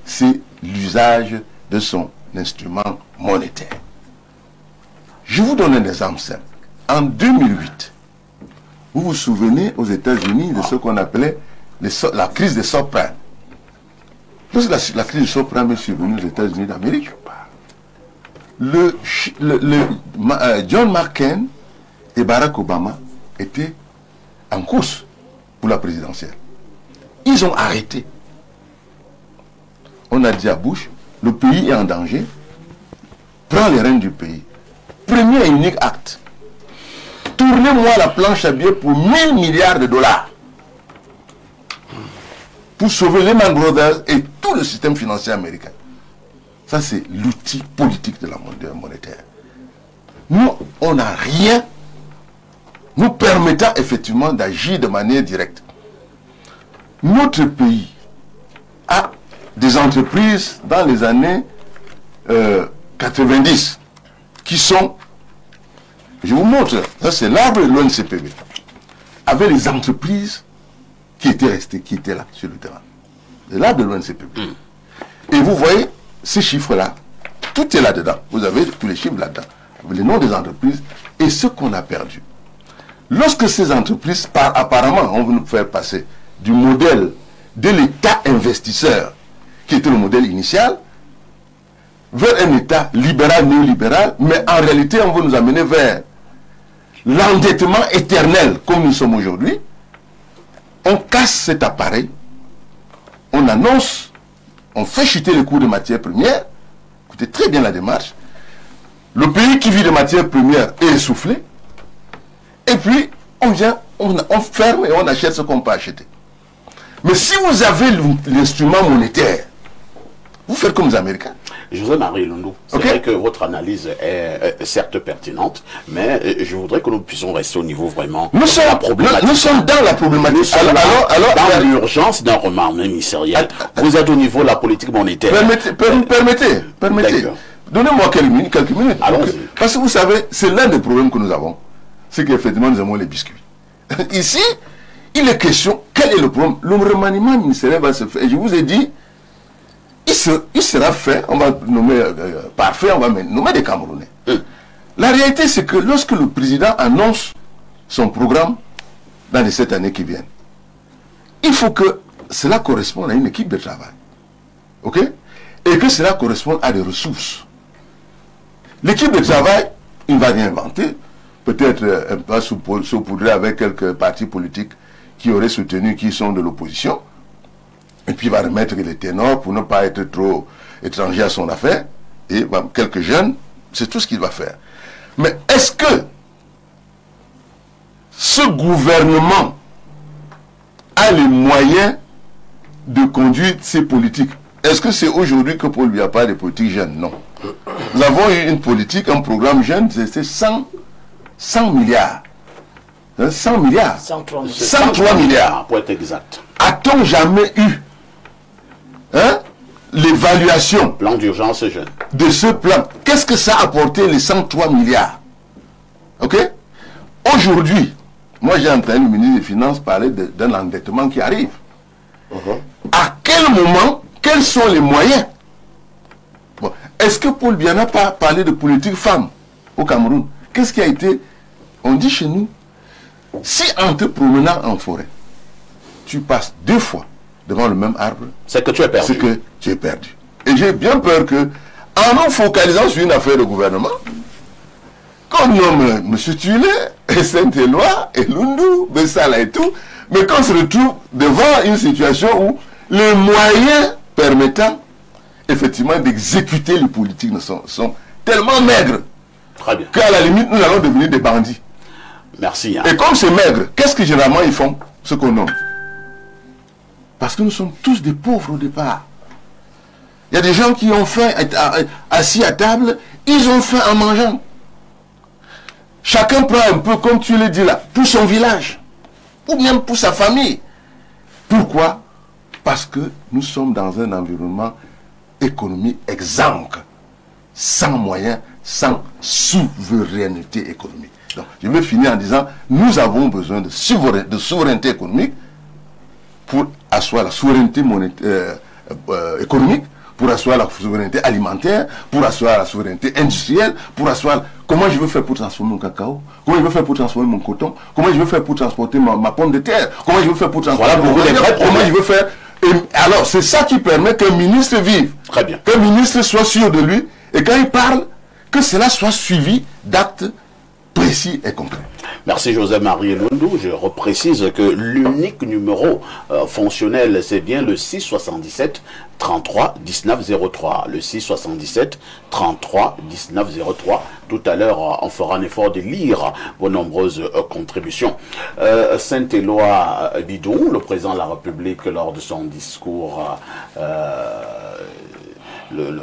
c'est l'usage de son instrument monétaire. Je vous donne un exemple simple. En 2008, vous vous souvenez aux États-Unis de ce qu'on appelait la crise des subprimes. Lorsque la crise des subprimes est survenue aux États-Unis d'Amérique, John McCain et Barack Obama étaient en course pour la présidentielle. Ils ont arrêté. On a dit à Bush, le pays est en danger, prends les rênes du pays. Premier et unique acte. Tournez-moi la planche à billets pour 1000 milliards de dollars. Pour sauver Lehman Brothers et tout le système financier américain. Ça, c'est l'outil politique de la monnaie monétaire. Nous, on n'a rien nous permettant effectivement d'agir de manière directe. Notre pays a des entreprises dans les années 90 qui sont, je vous montre, ça c'est l'arbre de l'ONCPB, avec les entreprises qui étaient restées, qui étaient là sur le terrain. C'est l'arbre de l'ONCPB. Et vous voyez ces chiffres-là, tout est là-dedans. Vous avez tous les chiffres là-dedans, les noms des entreprises et ce qu'on a perdu. Lorsque ces entreprises, apparemment, on veut nous faire passer du modèle de l'État investisseur, qui était le modèle initial, vers un État libéral, néolibéral, mais en réalité, on veut nous amener vers l'endettement éternel, comme nous sommes aujourd'hui. On casse cet appareil, on annonce, on fait chuter les coûts de matières premières. Écoutez très bien la démarche. Le pays qui vit de matières premières est essoufflé. Et puis, on vient, on ferme et on achète ce qu'on peut acheter. Mais si vous avez l'instrument monétaire, vous faites comme les Américains. José-Marie Ilundu, c'est vrai que votre analyse est certes pertinente, mais je voudrais que nous puissions rester au niveau vraiment nous sommes dans la problématique. Nous sommes dans l'urgence d'un remaniement ministériel. Vous êtes au niveau de la politique monétaire. Permettez. Donnez-moi quelques minutes. Parce que vous savez, c'est l'un des problèmes que nous avons. C'est qu'effectivement, nous avons les biscuits. Ici, il est question, quel est le problème? Le remaniement ministériel va se faire. Et je vous ai dit, il sera fait, on va nommer parfait, on va nommer des Camerounais. La réalité, c'est que lorsque le président annonce son programme dans les 7 années qui viennent, il faut que cela corresponde à une équipe de travail. OK? Et que cela corresponde à des ressources. L'équipe de travail, il va rien inventer. Peut-être un peu saupoudrer avec quelques partis politiques qui auraient soutenu, qui sont de l'opposition. Et puis il va remettre les ténors pour ne pas être trop étranger à son affaire. Et quelques jeunes, c'est tout ce qu'il va faire. Mais est-ce que ce gouvernement a les moyens de conduire ces politiques? Est-ce que c'est aujourd'hui que Paul Biya parle des politiques jeunes? Non. Nous avons eu une politique, un programme jeune, c'est 100 milliards. 100 milliards. 103 milliards. Pour être exact. A-t-on jamais eu l'évaluation plan d'urgence jeune de ce plan? Qu'est-ce que ça a apporté les 103 milliards? Ok? Aujourd'hui, moi j'ai entendu le ministre des Finances parler d'un endettement qui arrive. À quel moment, quels sont les moyens? Bon, est-ce que Paul Biya n'a pas parlé de politique femme au Cameroun? Qu'est-ce qui a été? On dit chez nous, si en te promenant en forêt, tu passes 2 fois devant le même arbre, c'est que tu es perdu. C'est que tu es perdu. Et j'ai bien peur que, en nous focalisant sur une affaire de gouvernement, qu'on nomme M. Tulé, et Saint-Éloi, et Lundu, Bessala et tout, mais qu'on se retrouve devant une situation où les moyens permettant effectivement d'exécuter les politiques sont tellement maigres qu'à la limite nous allons devenir des bandits. Merci. Et comme c'est maigre, qu'est-ce que généralement ils font? Ce qu'on nomme. Parce que nous sommes tous des pauvres au départ. Il y a des gens qui ont faim assis à table, ils ont faim en mangeant. Chacun prend un peu, comme tu le dis là, pour son village, ou même pour sa famille. Pourquoi? Parce que nous sommes dans un environnement économique exsangue, sans moyens, sans souveraineté économique. Donc, je vais finir en disant, nous avons besoin de souveraineté économique pour asseoir la souveraineté économique, pour asseoir la souveraineté alimentaire, pour asseoir la souveraineté industrielle, pour asseoir comment je veux faire pour transformer mon cacao, comment je veux faire pour transformer mon coton, comment je veux faire pour transporter ma pomme de terre, comment je veux faire pour transporter comment je veux faire. Et alors, c'est ça qui permet qu'un ministre vive, qu'un ministre soit sûr de lui, et quand il parle, que cela soit suivi d'actes précis et concrets. Merci José-Marie Lundu. Je reprécise que l'unique numéro fonctionnel, c'est bien le 677 33 19 03. Le 677 33 19 03. Tout à l'heure, on fera un effort de lire vos nombreuses contributions. Saint-Éloi Bidon, le président de la République, lors de son discours,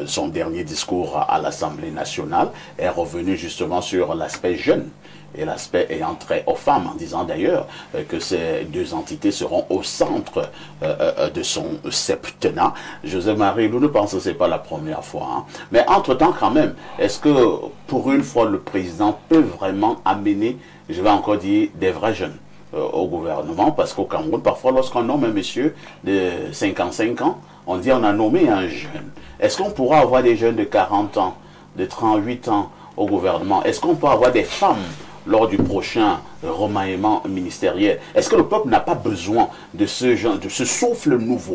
son dernier discours à l'Assemblée nationale, est revenu justement sur l'aspect jeune et l'aspect ayant trait aux femmes, en disant d'ailleurs que ces deux entités seront au centre de son septennat. José-Marie Lundu pense que ce n'est pas la première fois. Hein. Mais entre-temps, quand même, est-ce que pour une fois le président peut vraiment amener, je vais encore dire, des vrais jeunes au gouvernement? Parce qu'au Cameroun, parfois, lorsqu'on nomme un monsieur de 55 ans, on dit on a nommé un jeune. Est-ce qu'on pourra avoir des jeunes de 40 ans, de 38 ans au gouvernement? Est-ce qu'on peut avoir des femmes lors du prochain remaniement ministériel? Est-ce que le peuple n'a pas besoin de ce genre, de ce souffle nouveau?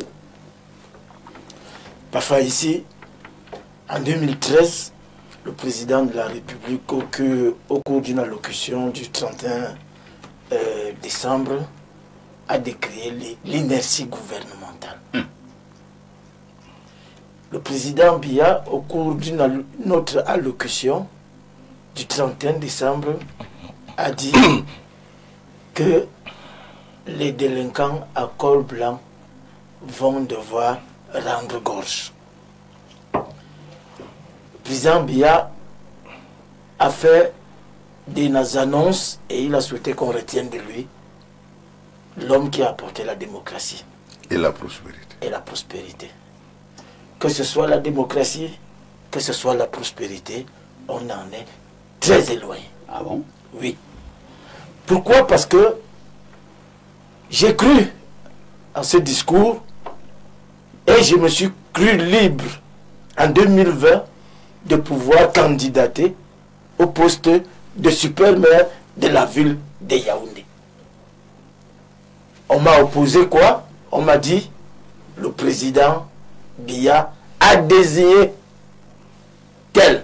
Parfois ici, en 2013, le président de la République, au cours d'une allocution du 31 décembre, a décrié l'inertie gouvernementale. Le président Biya, au cours d'une autre allocution du 31 décembre, a dit que les délinquants à col blanc vont devoir rendre gorge. Le président Biya a fait des annonces et il a souhaité qu'on retienne de lui l'homme qui a apporté la démocratie. Et la prospérité. Et la prospérité. Que ce soit la démocratie, que ce soit la prospérité, on en est très éloigné. Ah bon? Oui. Pourquoi? Parce que j'ai cru en ce discours et je me suis cru libre en 2020 de pouvoir candidater au poste de super-maire de la ville de Yaoundé. On m'a opposé quoi? On m'a dit le président Biya a désigné tel.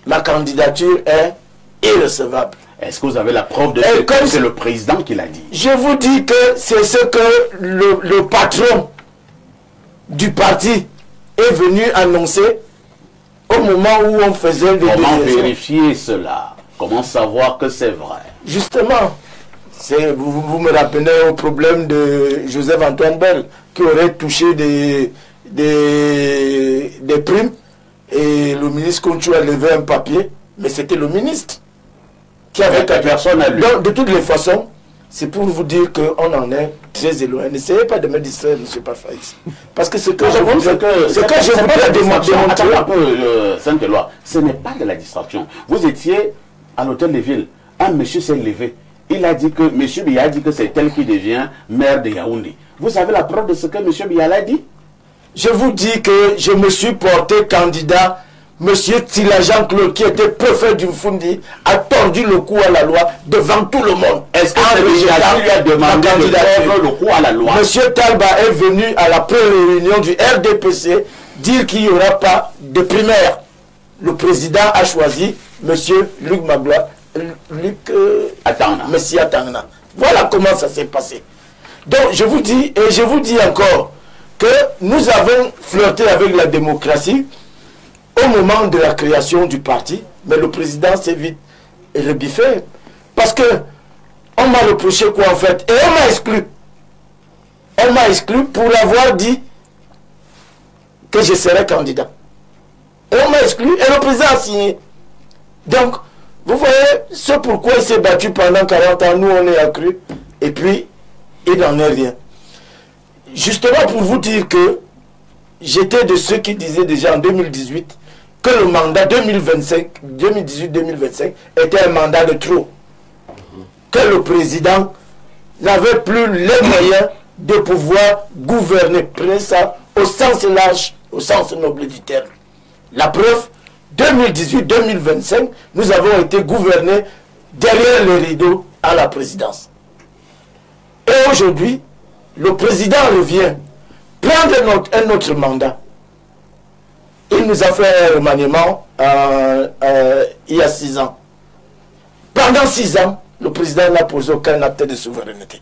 Ma candidature est irrecevable. Est-ce que vous avez la preuve de ce que c'est le président qui l'a dit? Je vous dis que c'est ce que le patron du parti est venu annoncer au moment où on faisait les Comment vérifier cela? Comment savoir que c'est vrai? Justement, vous me rappelez au problème de Joseph-Antoine Bell qui aurait touché des primes et le ministre Conchou a levé un papier, mais c'était le ministre qui avait personne à lui. Donc, de toutes les façons, c'est pour vous dire qu'on en est très éloigné. N'essayez pas de me distraire, M. Parfaïs. Parce que ce que je voudrais démontrer... Sainte-Éloi, ce n'est pas de la distraction. Vous étiez à l'hôtel de ville. Un monsieur s'est levé. Il a dit que, M. Biya a dit que c'est elle qui devient maire de Yaoundé. Vous avez la preuve de ce que M. Biya a dit? Je vous dis que je me suis porté candidat. Monsieur Tila Jean-Claude, qui était préfet du Mfundi, a tordu le cou à la loi devant tout le monde. Est-ce que lui a demandé de tordre le cou à la loi? Monsieur Talba est venu à la première réunion du RDPC dire qu'il n'y aura pas de primaire. Le président a choisi Monsieur Luc Magloire, Messie Atangna. Voilà comment ça s'est passé. Donc je vous dis, et je vous dis encore, que nous avons flirté avec la démocratie au moment de la création du parti, mais le président s'est vite rebiffé. Parce que on m'a reproché quoi en fait? Et on m'a exclu. On m'a exclu pour avoir dit que je serais candidat. Et on m'a exclu et le président a signé. Donc, vous voyez, c'est pourquoi il s'est battu pendant 40 ans. Nous, on est accru. Et puis, il n'en est rien. Justement pour vous dire que j'étais de ceux qui disaient déjà en 2018 que le mandat 2018-2025 était un mandat de trop. Que le président n'avait plus les moyens de pouvoir gouverner. Prenez ça au sens large, au sens noble du terme. La preuve, 2018-2025, nous avons été gouvernés derrière le rideau à la présidence. Et aujourd'hui, le président revient prendre un autre mandat. Il nous a fait un remaniement il y a 6 ans. Pendant 6 ans, le président n'a posé aucun acte de souveraineté.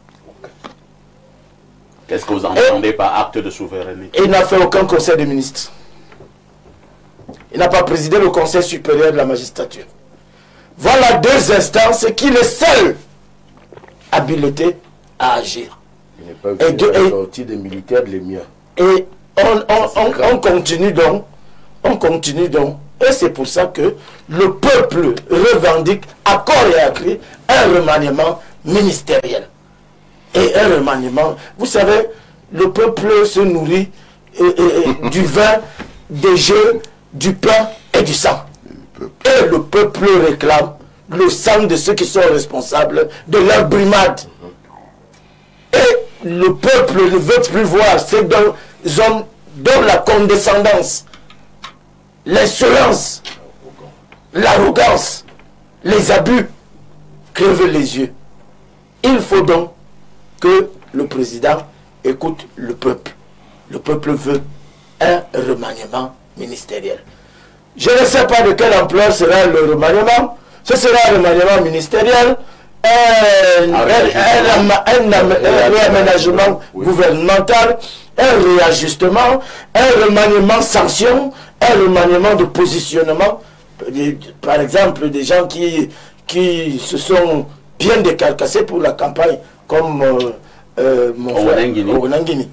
Qu'est-ce que vous entendez par acte de souveraineté? Il n'a fait aucun conseil de ministres. Il n'a pas présidé le conseil supérieur de la magistrature. Voilà 2 instances qu'il est seul habilité à agir. Il n'est pas vu la sortie des militaires de l'Émir. Et on continue donc. On continue donc. Et c'est pour ça que le peuple revendique à corps et à cri un remaniement ministériel. Et un remaniement. Vous savez, le peuple se nourrit du vin, des jeux, du pain et du sang. Et le peuple réclame le sang de ceux qui sont responsables de leur brimade. Et le peuple ne veut plus voir ces hommes dont la condescendance, l'insolence, l'arrogance, les abus crèvent les yeux. Il faut donc que le président écoute le peuple. Le peuple veut un remaniement ministériel. Je ne sais pas de quelle ampleur sera le remaniement. Ce sera un remaniement ministériel, un réaménagement gouvernemental, un réajustement, un remaniement sanction, un remaniement de positionnement. Par exemple, des gens qui se sont bien décarcassés pour la campagne, comme mon frère Onangini.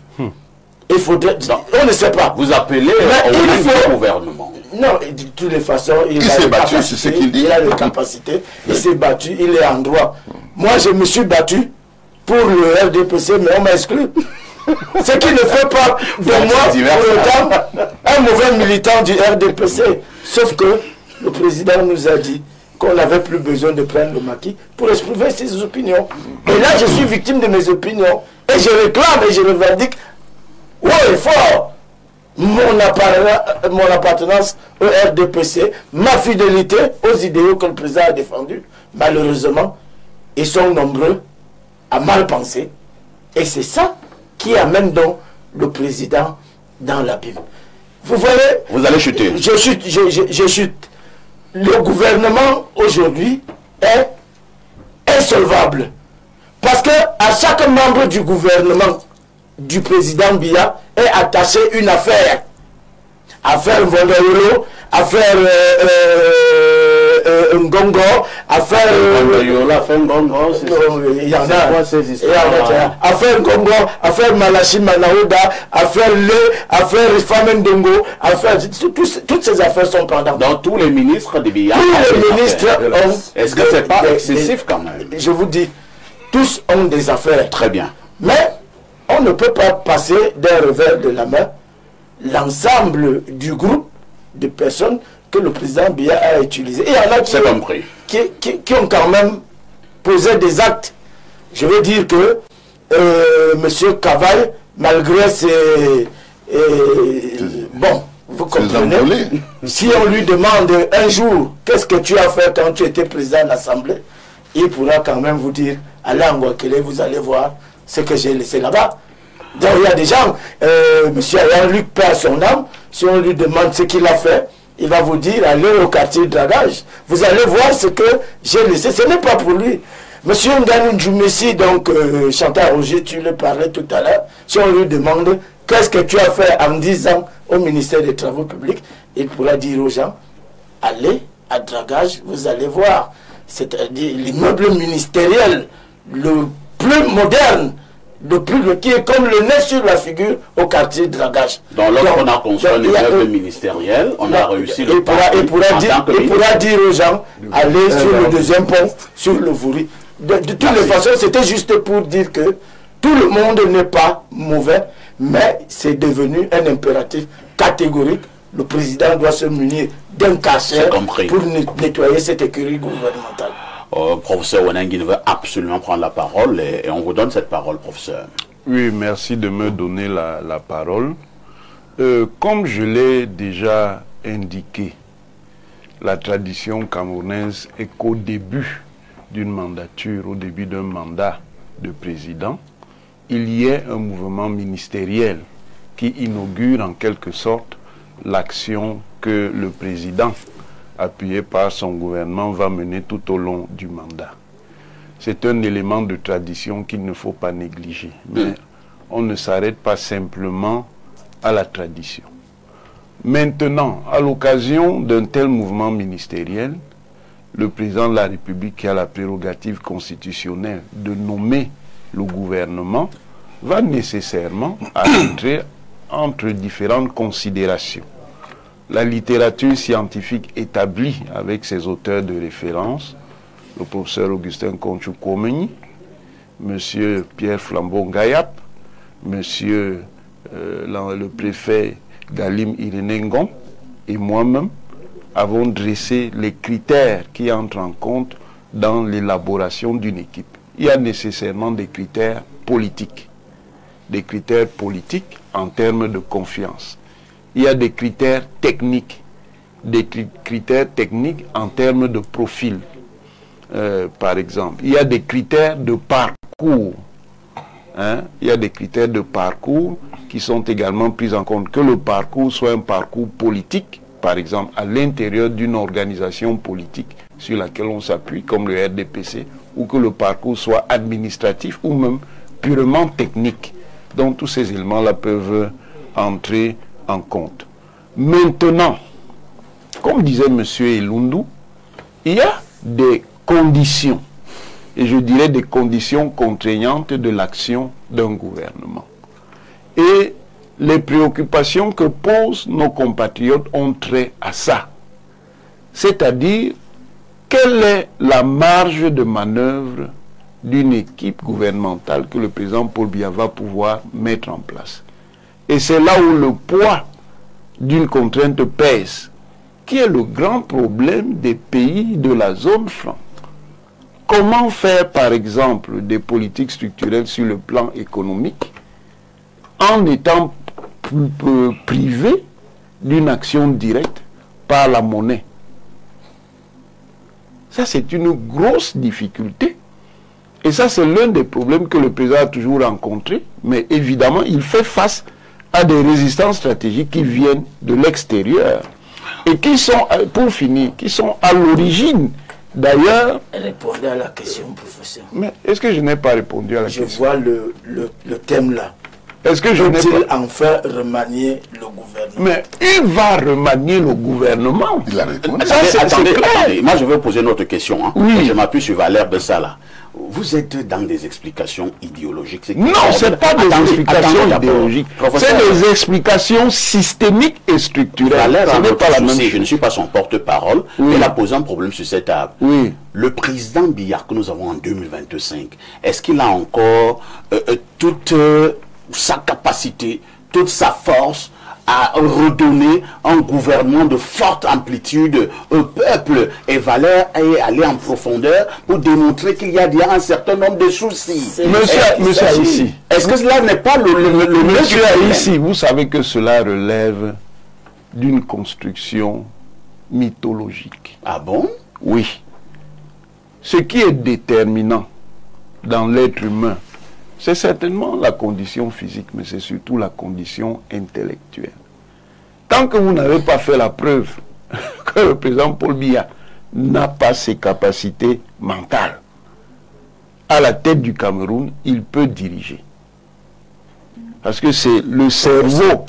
Il faudrait... on ne sait pas. Vous appelez au gouvernement. Non, de toutes les façons, il s'est battu, c'est ce qu'il dit. Il a des capacités, il s'est battu, il est en droit. Moi, je me suis battu pour le RDPC, mais on m'a exclu. Ce qui ne fait pas de moi, pour autant, un mauvais militant du RDPC. Sauf que le président nous a dit qu'on n'avait plus besoin de prendre le maquis pour exprimer ses opinions. Et là, je suis victime de mes opinions. Et je réclame et je revendique haut et fort mon appartenance au RDPC, ma fidélité aux idéaux que le président a défendus. Malheureusement, ils sont nombreux à mal penser. Et c'est ça qui amène donc le président dans l'abîme. Vous voyez, vous allez chuter. Je chute. Le gouvernement aujourd'hui est insolvable. Parce que à chaque membre du gouvernement du président Biya est attaché une affaire. Affaire Vondoyolo, affaire Ngongo, affaire... affaire Ngongo, il y en a. Affaire Ngongo, affaire Malachi Manaouda, affaire Le, affaire Famen Dongo, affaire... Toutes ces affaires sont pendantes. Dans tous les ministres de Biya. Tous les ministres ont... Est-ce que c'est pas excessif quand même? Je vous dis, tous ont des affaires. Très bien. Mais on ne peut pas passer d'un revers de la main l'ensemble du groupe de personnes que le président Biya a utilisé. Et il y en a qui ont quand même posé des actes. Je veux dire que M. Cavall, malgré ses... bon, vous comprenez, si on lui demande un jour, qu'est-ce que tu as fait quand tu étais président de l'Assemblée, il pourra quand même vous dire, allez en Guakelé, vous allez voir ce que j'ai laissé là-bas. Donc il y a des gens, M. Alain-Luc perd son âme, si on lui demande ce qu'il a fait, il va vous dire, allez au quartier de dragage. Vous allez voir ce que j'ai laissé. Ce n'est pas pour lui. Monsieur Nganou Djoumessi, donc Chantal Roger, tu le parlais tout à l'heure, si on lui demande qu'est-ce que tu as fait en 10 ans au ministère des Travaux publics, il pourra dire aux gens, allez à dragage, vous allez voir. C'est-à-dire l'immeuble ministériel le plus moderne, qui est comme le nez sur la figure au quartier de dragage. Donc lorsqu'on a construit l'immeuble ministériel, on a réussi le pas. Il pourra dire aux gens, allez sur le deuxième pont, sur le Vouri. De toutes les façons, c'était juste pour dire que tout le monde n'est pas mauvais, mais c'est devenu un impératif catégorique. Le président doit se munir d'un cachet pour nettoyer cette écurie gouvernementale. Professeur Wanangui veut absolument prendre la parole et on vous donne cette parole, professeur. Oui, merci de me donner la parole. Comme je l'ai déjà indiqué, la tradition camerounaise est qu'au début d'une mandature, au début d'un mandat de président, il y ait un mouvement ministériel qui inaugure en quelque sorte l'action que le président, appuyé par son gouvernement, va mener tout au long du mandat. C'est un élément de tradition qu'il ne faut pas négliger. Mais on ne s'arrête pas simplement à la tradition. Maintenant, à l'occasion d'un tel mouvement ministériel, le président de la République, qui a la prérogative constitutionnelle de nommer le gouvernement, va nécessairement arbitrer entre différentes considérations. La littérature scientifique établie avec ses auteurs de référence, le professeur Augustin Conchou-Komeni, M. Pierre Flambeau-Gayap, M. le préfet Galim Irenengon et moi-même avons dressé les critères qui entrent en compte dans l'élaboration d'une équipe. Il y a nécessairement des critères politiques en termes de confiance. Il y a des critères techniques en termes de profil, par exemple. Il y a des critères de parcours. Il y a des critères de parcours qui sont également pris en compte. Que le parcours soit un parcours politique, par exemple, à l'intérieur d'une organisation politique sur laquelle on s'appuie, comme le RDPC, ou que le parcours soit administratif ou même purement technique. Donc tous ces éléments-là peuvent entrer en compte. Maintenant, comme disait M. Elundu, il y a des conditions, et je dirais des conditions contraignantes de l'action d'un gouvernement. Et les préoccupations que posent nos compatriotes ont trait à ça. C'est-à-dire, quelle est la marge de manœuvre d'une équipe gouvernementale que le président Paul Biya va pouvoir mettre en place? Et c'est là où le poids d'une contrainte pèse, qui est le grand problème des pays de la zone franc. Comment faire, par exemple, des politiques structurelles sur le plan économique en étant privé d'une action directe par la monnaie? Ça, c'est une grosse difficulté. Et ça, c'est l'un des problèmes que le président a toujours rencontré. Mais évidemment, il fait face à des résistances stratégiques qui viennent de l'extérieur. Et qui sont, pour finir, qui sont à l'origine, d'ailleurs... Répondez à la question, professeur. Mais est-ce que je n'ai pas répondu à la question? Je vois le thème là. Est-ce que je n'ai pas... enfin remanier le gouvernement? Mais il va remanier le gouvernement. Il a répondu. Attendez, moi je vais poser une autre question. Oui. Je m'appuie sur Valère Bessala. vous êtes dans des explications idéologiques. Non, ce n'est pas des explications idéologiques. C'est des explications systémiques et structurelles. Ce n'est pas la même chose. Je ne suis pas son porte-parole, mais il a posé un problème sur cette table. Oui. Le président Biya que nous avons en 2025, est-ce qu'il a encore toute sa capacité, toute sa force à redonner un gouvernement de forte amplitude au peuple et valeur et aller en profondeur pour démontrer qu'il y a déjà un certain nombre de soucis? Monsieur Aïssi, est-ce que cela n'est pas le monsieur Aïssi, vous savez que cela relève d'une construction mythologique. Ah bon? Oui. Ce qui est déterminant dans l'être humain, c'est certainement la condition physique, mais c'est surtout la condition intellectuelle. Tant que vous n'avez pas fait la preuve que le président Paul Biya n'a pas ses capacités mentales, à la tête du Cameroun, il peut diriger. Parce que c'est le cerveau,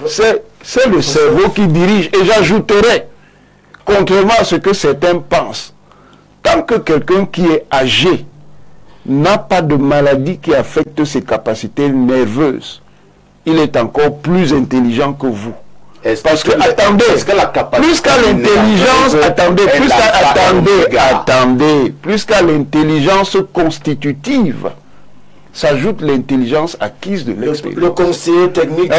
c'est le cerveau qui dirige. Et j'ajouterais, contrairement à ce que certains pensent, tant que quelqu'un qui est âgé n'a pas de maladie qui affecte ses capacités nerveuses, il est encore plus intelligent que vous. Parce que, attendez, plus qu'à l'intelligence, plus qu'à l'intelligence constitutive, s'ajoute l'intelligence acquise de l'expérience. Le conseiller technique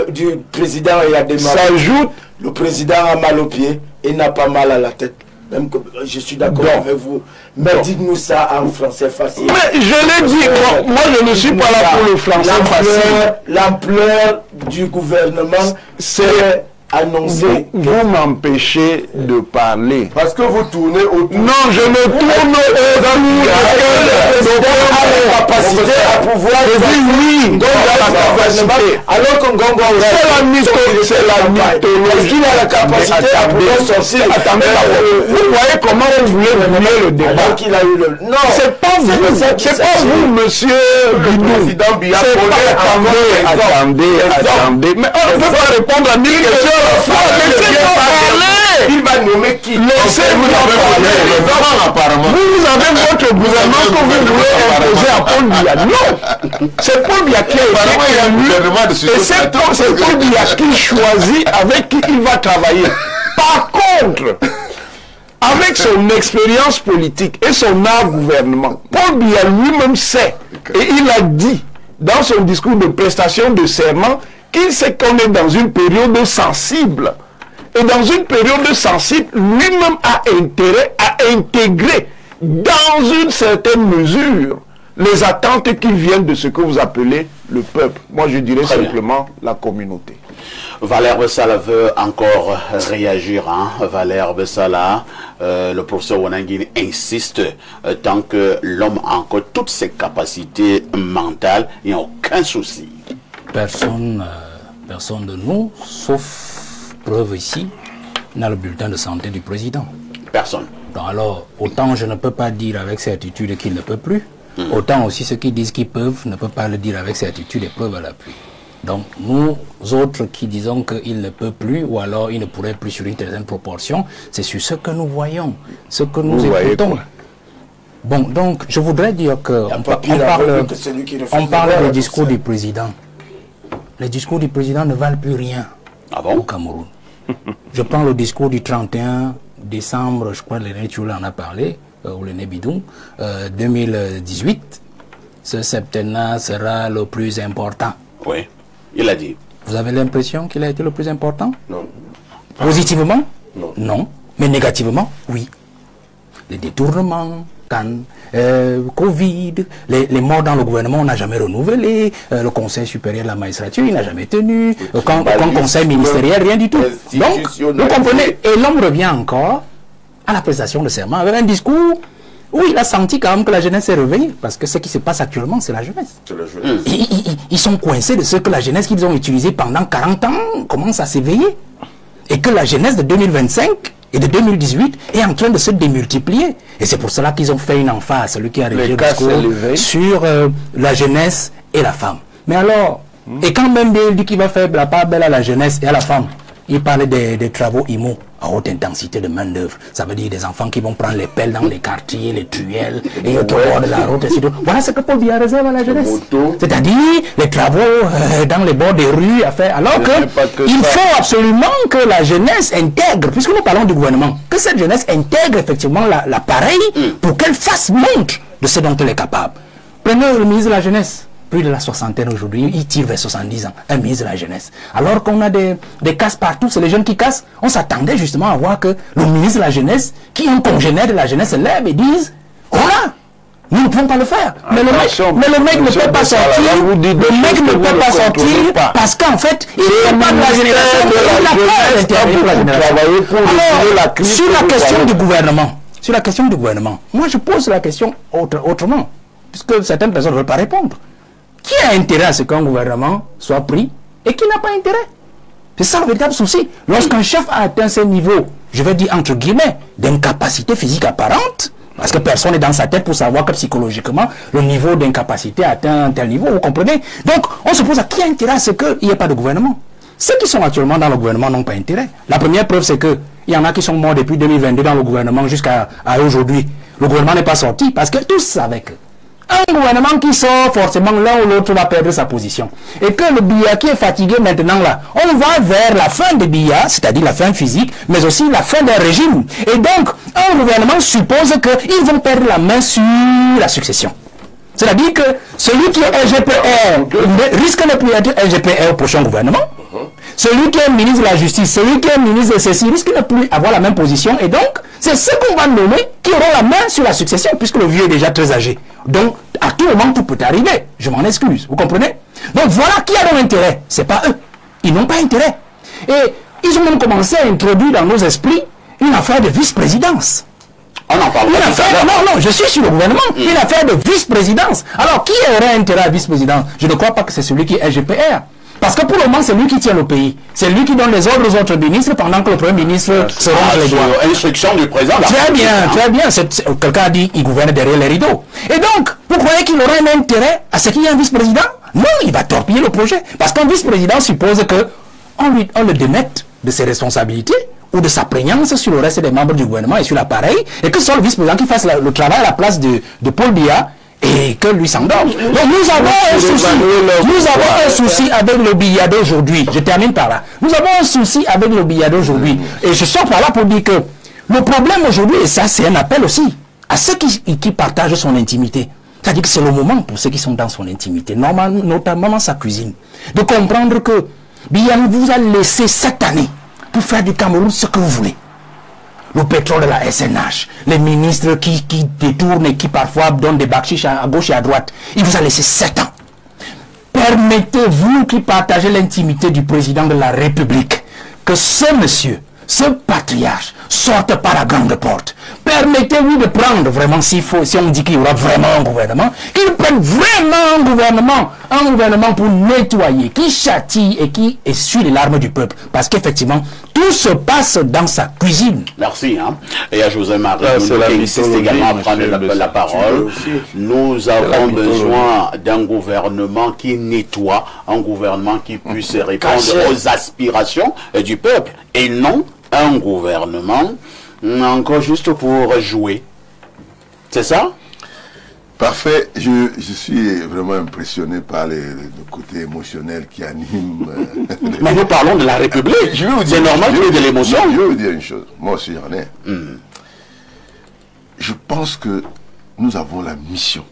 du président Yadema, s'ajoute, le président a mal au pied et n'a pas mal à la tête. Même que je suis d'accord avec vous. Mais dites-nous ça en français facile. Mais je l'ai dit, moi je ne suis pas là pour le français facile. L'ampleur du gouvernement, c'est annoncé. Vous m'empêchez de parler. Parce que vous tournez autour. Non, je me tourne autour. La capacité à pouvoir oui, alors que Ngongo c'est la mythologie. Il a la capacité à pouvoir sortir. Attendez, vous voyez comment vous voulez mener le débat. Non, c'est pas vous, monsieur Bidou. Attendez. Mais on ne peut pas répondre à 1000 questions. Il va nommer qui? Laissez-vous parler. Vous avez votre gouvernement que vous voulez imposer à Paul Biya. Non, c'est Paul Biya qui a été élu. Et c'est Paul Biya qui choisit avec qui il va travailler. Par contre, avec son expérience politique et son art gouvernement, Paul Biya lui-même sait, et il a dit dans son discours de prestation de serment, qu'il sait qu'on est dans une période sensible. Et dans une période sensible, lui-même a intérêt à intégrer dans une certaine mesure les attentes qui viennent de ce que vous appelez le peuple. Moi, je dirais simplement la communauté. Valère Bessala veut encore réagir. Valère Bessala, le professeur Wanangini insiste, tant que l'homme a encore toutes ses capacités mentales, il n'y a aucun souci. Personne de nous, sauf preuve ici, n'a le bulletin de santé du président. Personne. Donc alors, autant je ne peux pas dire avec certitude qu'il ne peut plus, autant aussi ceux qui disent qu'ils peuvent ne peuvent pas le dire avec certitude et preuve à l'appui. Donc nous autres qui disons qu'il ne peut plus ou alors il ne pourrait plus sur une certaine proportion, c'est sur ce que nous voyons, ce que nous écoutons. Bon, donc je voudrais dire que on parle du discours du président. Les discours du président ne valent plus rien au Cameroun. Je prends le discours du 31 décembre, je crois que René Tchoula en a parlé, ou René Bidou, 2018. Ce septennat sera le plus important. Oui, il a dit. Vous avez l'impression qu'il a été le plus important? Non. Positivement? Non. Non. Mais négativement? Oui. Les détournements, Covid, les morts dans le gouvernement, on n'a jamais renouvelé, le Conseil supérieur de la magistrature, il n'a jamais tenu, quand Conseil ministériel, rien du tout. Donc, vous comprenez, et l'homme revient encore à la prestation de serment avec un discours où il a senti quand même que la jeunesse s'est réveillée, parce que ce qui se passe actuellement, c'est la jeunesse. Ils sont coincés de ce que la jeunesse qu'ils ont utilisé pendant 40 ans commence à s'éveiller, et que la jeunesse de 2025 et de 2018 est en train de se démultiplier. Et c'est pour cela qu'ils ont fait une emphase, celui qui a rédigé le discours sur la jeunesse et la femme. Mais alors, et quand même il dit qu'il va faire la part belle à la jeunesse et à la femme, il parlait des travaux IMO. à haute intensité de main-d'œuvre. Ça veut dire des enfants qui vont prendre les pelles dans les quartiers, les truelles, et qui bordent la route, etc. Voilà ce que Paul Biya réserve à la jeunesse. C'est-à-dire les travaux dans les bords des rues à faire. Alors qu'il faut absolument que la jeunesse intègre, puisque nous parlons du gouvernement, que cette jeunesse intègre effectivement l'appareil pour qu'elle fasse montre de ce dont elle est capable. Prenez le ministre de la Jeunesse. Plus de la soixantaine aujourd'hui, il tire vers 70 ans, un ministre de la jeunesse. Alors qu'on a des casses partout, c'est les jeunes qui cassent. On s'attendait justement à voir que le ministre de la jeunesse, qui est un congénère de la jeunesse, se lève et dise, voilà, nous ne pouvons pas le faire. Mais le mec ne peut pas sortir, le mec ne peut pas sortir parce qu'en fait, il n'est pas de la génération, il n'a pas d'intérêt pour la génération. Alors, sur la question du gouvernement, moi je pose la question autrement, puisque certaines personnes ne veulent pas répondre. Qui a intérêt à ce qu'un gouvernement soit pris et qui n'a pas intérêt? C'est ça le véritable souci. Lorsqu'un chef a atteint ce niveau, je vais dire entre guillemets, d'incapacité physique apparente, parce que personne n'est dans sa tête pour savoir que psychologiquement, le niveau d'incapacité a atteint un tel niveau, vous comprenez? Donc, on se pose à qui a intérêt à ce qu'il n'y ait pas de gouvernement? Ceux qui sont actuellement dans le gouvernement n'ont pas intérêt. La première preuve, c'est qu'il y en a qui sont morts depuis 2022 dans le gouvernement jusqu'à aujourd'hui. Le gouvernement n'est pas sorti parce que tous savaient que un gouvernement qui sort, forcément, l'un ou l'autre va perdre sa position. Et que le Biya qui est fatigué maintenant là, on va vers la fin de Biya, c'est-à-dire la fin physique, mais aussi la fin d'un régime. Et donc, un gouvernement suppose qu'ils vont perdre la main sur la succession. C'est-à-dire que celui qui est LGPR risque de ne plus être LGPR au prochain gouvernement. Celui qui est ministre de la Justice, celui qui est ministre de ceci risque de ne plus avoir la même position. Et donc, c'est ceux qu'on va nommer qui auront la main sur la succession, puisque le vieux est déjà très âgé. Donc, à tout moment, tout peut arriver. Je m'en excuse. Vous comprenez? Donc, voilà qui a donc intérêt. Ce n'est pas eux. Ils n'ont pas intérêt. Et ils ont même commencé à introduire dans nos esprits une affaire de vice-présidence. On en parle pas. Non, je suis sur le gouvernement. Une affaire de vice-présidence. Alors, qui aurait intérêt à vice-présidence? Je ne crois pas que c'est celui qui est LGPR. Parce que pour le moment, c'est lui qui tient le pays. C'est lui qui donne les ordres aux autres ministres pendant que le Premier ministre se ronge les doigts. Instruction du président. Très bien, très bien. Quelqu'un a dit qu'il gouverne derrière les rideaux. Et donc, vous croyez qu'il aurait un intérêt à ce qu'il y ait un vice-président? Non, il va torpiller le projet. Parce qu'un vice-président suppose qu'on le démette de ses responsabilités ou de sa prégnance sur le reste des membres du gouvernement et sur l'appareil, et que ce soit le vice-président qui fasse le travail à la place de Paul Biya, et que lui s'endorme. Donc nous avons un souci avec le Biya d'aujourd'hui. Je termine par là. Nous avons un souci avec le Biya d'aujourd'hui. Et je sors par là pour dire que le problème aujourd'hui, et ça c'est un appel aussi, à ceux qui partagent son intimité. C'est-à-dire que c'est le moment pour ceux qui sont dans son intimité, notamment dans sa cuisine, de comprendre que Biya vous a laissé cette année pour faire du Cameroun ce que vous voulez. Le pétrole de la SNH, les ministres qui détournent et qui parfois donnent des bakchiches à gauche et à droite. Il vous a laissé 7 ans. Permettez-vous qui partagez l'intimité du président de la République que ce monsieur, ce patriarche, sorte par la grande porte. Permettez-lui de prendre vraiment, si on dit qu'il y aura vraiment un gouvernement, qu'il prenne vraiment un gouvernement pour nettoyer, qui châtie et qui essuie les larmes du peuple. Parce qu'effectivement, tout se passe dans sa cuisine. Merci. Et à José-Marie, qui insiste également à prendre la parole. Nous avons besoin d'un gouvernement qui nettoie, un gouvernement qui puisse répondre aux aspirations du peuple. Et non un gouvernement encore juste pour jouer. C'est ça? Parfait. Je suis vraiment impressionné par le côté émotionnel qui anime. Mais nous parlons de la République. C'est normal qu'il y ait de l'émotion. Je vais vous dire une chose. Moi aussi, j'en ai. Je pense que nous avons la mission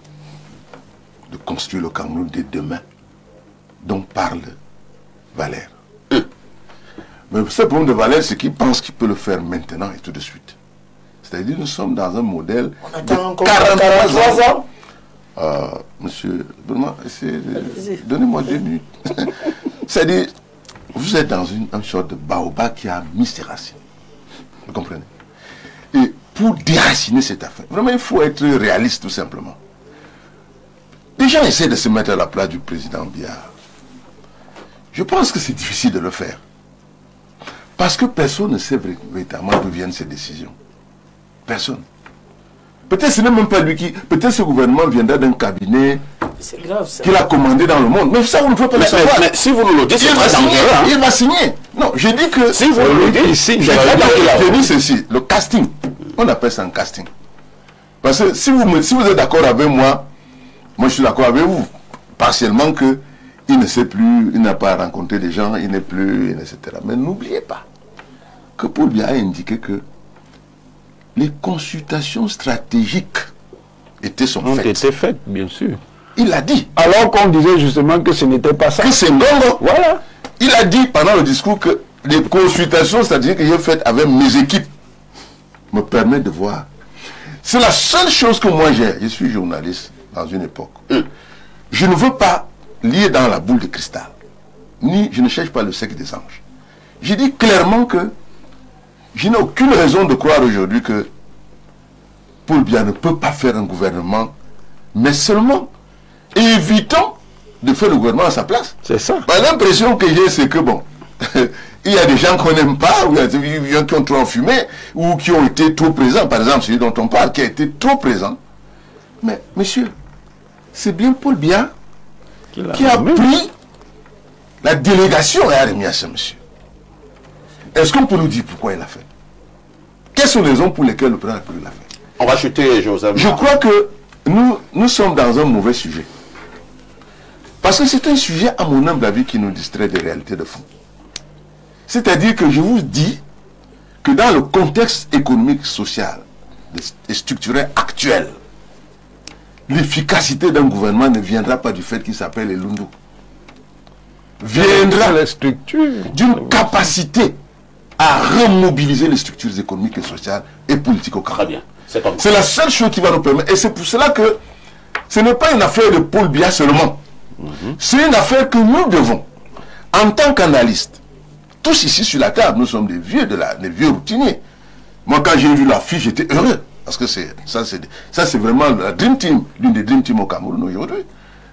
de construire le Cameroun de demain, dont parle Valère. Mais ce problème de Valère, c'est qu'il pense qu'il peut le faire maintenant et tout de suite. C'est-à-dire nous sommes dans un modèle de 43 ans. Monsieur, donnez-moi 2 minutes. C'est-à-dire, vous êtes dans une sorte de baobab qui a mis ses racines. Vous comprenez? Et pour déraciner cette affaire, vraiment, il faut être réaliste tout simplement. Les gens essaient de se mettre à la place du président Biya. Je pense que c'est difficile de le faire. Parce que personne ne sait véritablement d'où viennent ces décisions. Personne. Peut-être ce n'est même pas lui qui... Peut-être ce gouvernement viendra d'un cabinet qu'il a commandé dans le monde. Mais ça, vous ne pouvez pas le savoir. Mais si vous nous le dites, c'est très dangereux. Il va signer. Non, je dis que... Si vous le dites, je dis ceci, le casting, on appelle ça un casting. Parce que si vous êtes d'accord avec moi, moi je suis d'accord avec vous, partiellement que il ne sait plus, il n'a pas rencontré des gens, il n'est plus, etc. Mais n'oubliez pas que Paul Biya a indiqué que les consultations stratégiques ont été faites, bien sûr. Il a dit. Alors qu'on disait justement que ce n'était pas ça. Que c'est Ngongo. Voilà. Il a dit pendant le discours que les consultations stratégiques que j'ai faites avec mes équipes me permettent de voir. C'est la seule chose que moi j'ai. Je suis journaliste dans une époque. Je ne veux pas lire dans la boule de cristal. Ni je ne cherche pas le sexe des anges. J'ai dit clairement que je n'ai aucune raison de croire aujourd'hui que Paul Biya ne peut pas faire un gouvernement, mais seulement évitons de faire le gouvernement à sa place. C'est ça. L'impression que j'ai, c'est que bon, il y a des gens qu'on n'aime pas, ou il y a des gens qui ont trop fumé, ou qui ont été trop présents. Par exemple, celui dont on parle, qui a été trop présent. Mais, monsieur, c'est bien Paul Biya qui a pris la délégation et a remis à ce monsieur. Est-ce qu'on peut nous dire pourquoi il l'a fait? Quelles sont les raisons pour lesquelles le président l'a fait? On va chuter, Joseph. Je crois que nous sommes dans un mauvais sujet. Parce que c'est un sujet, à mon humble avis, qui nous distrait des réalités de fond. C'est-à-dire que je vous dis que dans le contexte économique, social et structurel actuel, l'efficacité d'un gouvernement ne viendra pas du fait qu'il s'appelle Elundu. Viendra d'une capacité à remobiliser les structures économiques et sociales et politiques au Cameroun. Très bien. C'est la seule chose qui va nous permettre. Et c'est pour cela que ce n'est pas une affaire de Paul Biya seulement. C'est une affaire que nous devons, en tant qu'analystes, tous ici sur la table, nous sommes des vieux routiniers. Moi, quand j'ai vu la fiche, j'étais heureux. Parce que ça, c'est vraiment la Dream Team, l'une des Dream Team au Cameroun aujourd'hui.